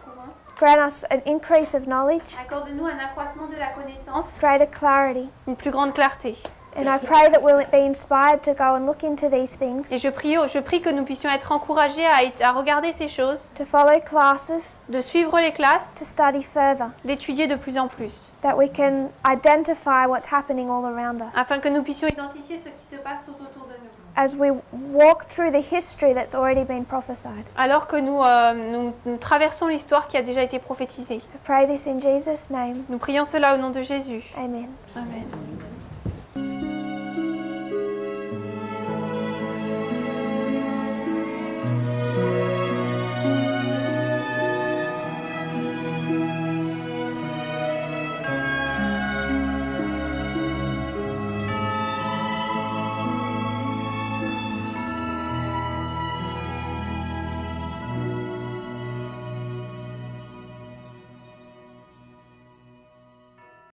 Grant us an increase of knowledge, Accorde-nous un accroissement de la connaissance, greater clarity. une plus grande clarté. And I pray that we'll be inspired to go and look into these things, Et je prie que nous puissions être encouragés à regarder ces choses, to follow classes, de suivre les classes, to study further, d'étudier de plus en plus, that we can identify what's happening all around us. afin que nous puissions identifier ce qui se passe tout autour de nous. As we walk through the history that's already been prophesied. Alors que nous traversons l'histoire qui a déjà été prophétisée. I pray this in Jesus' name. Nous prions cela au nom de Jésus. Amen. Amen.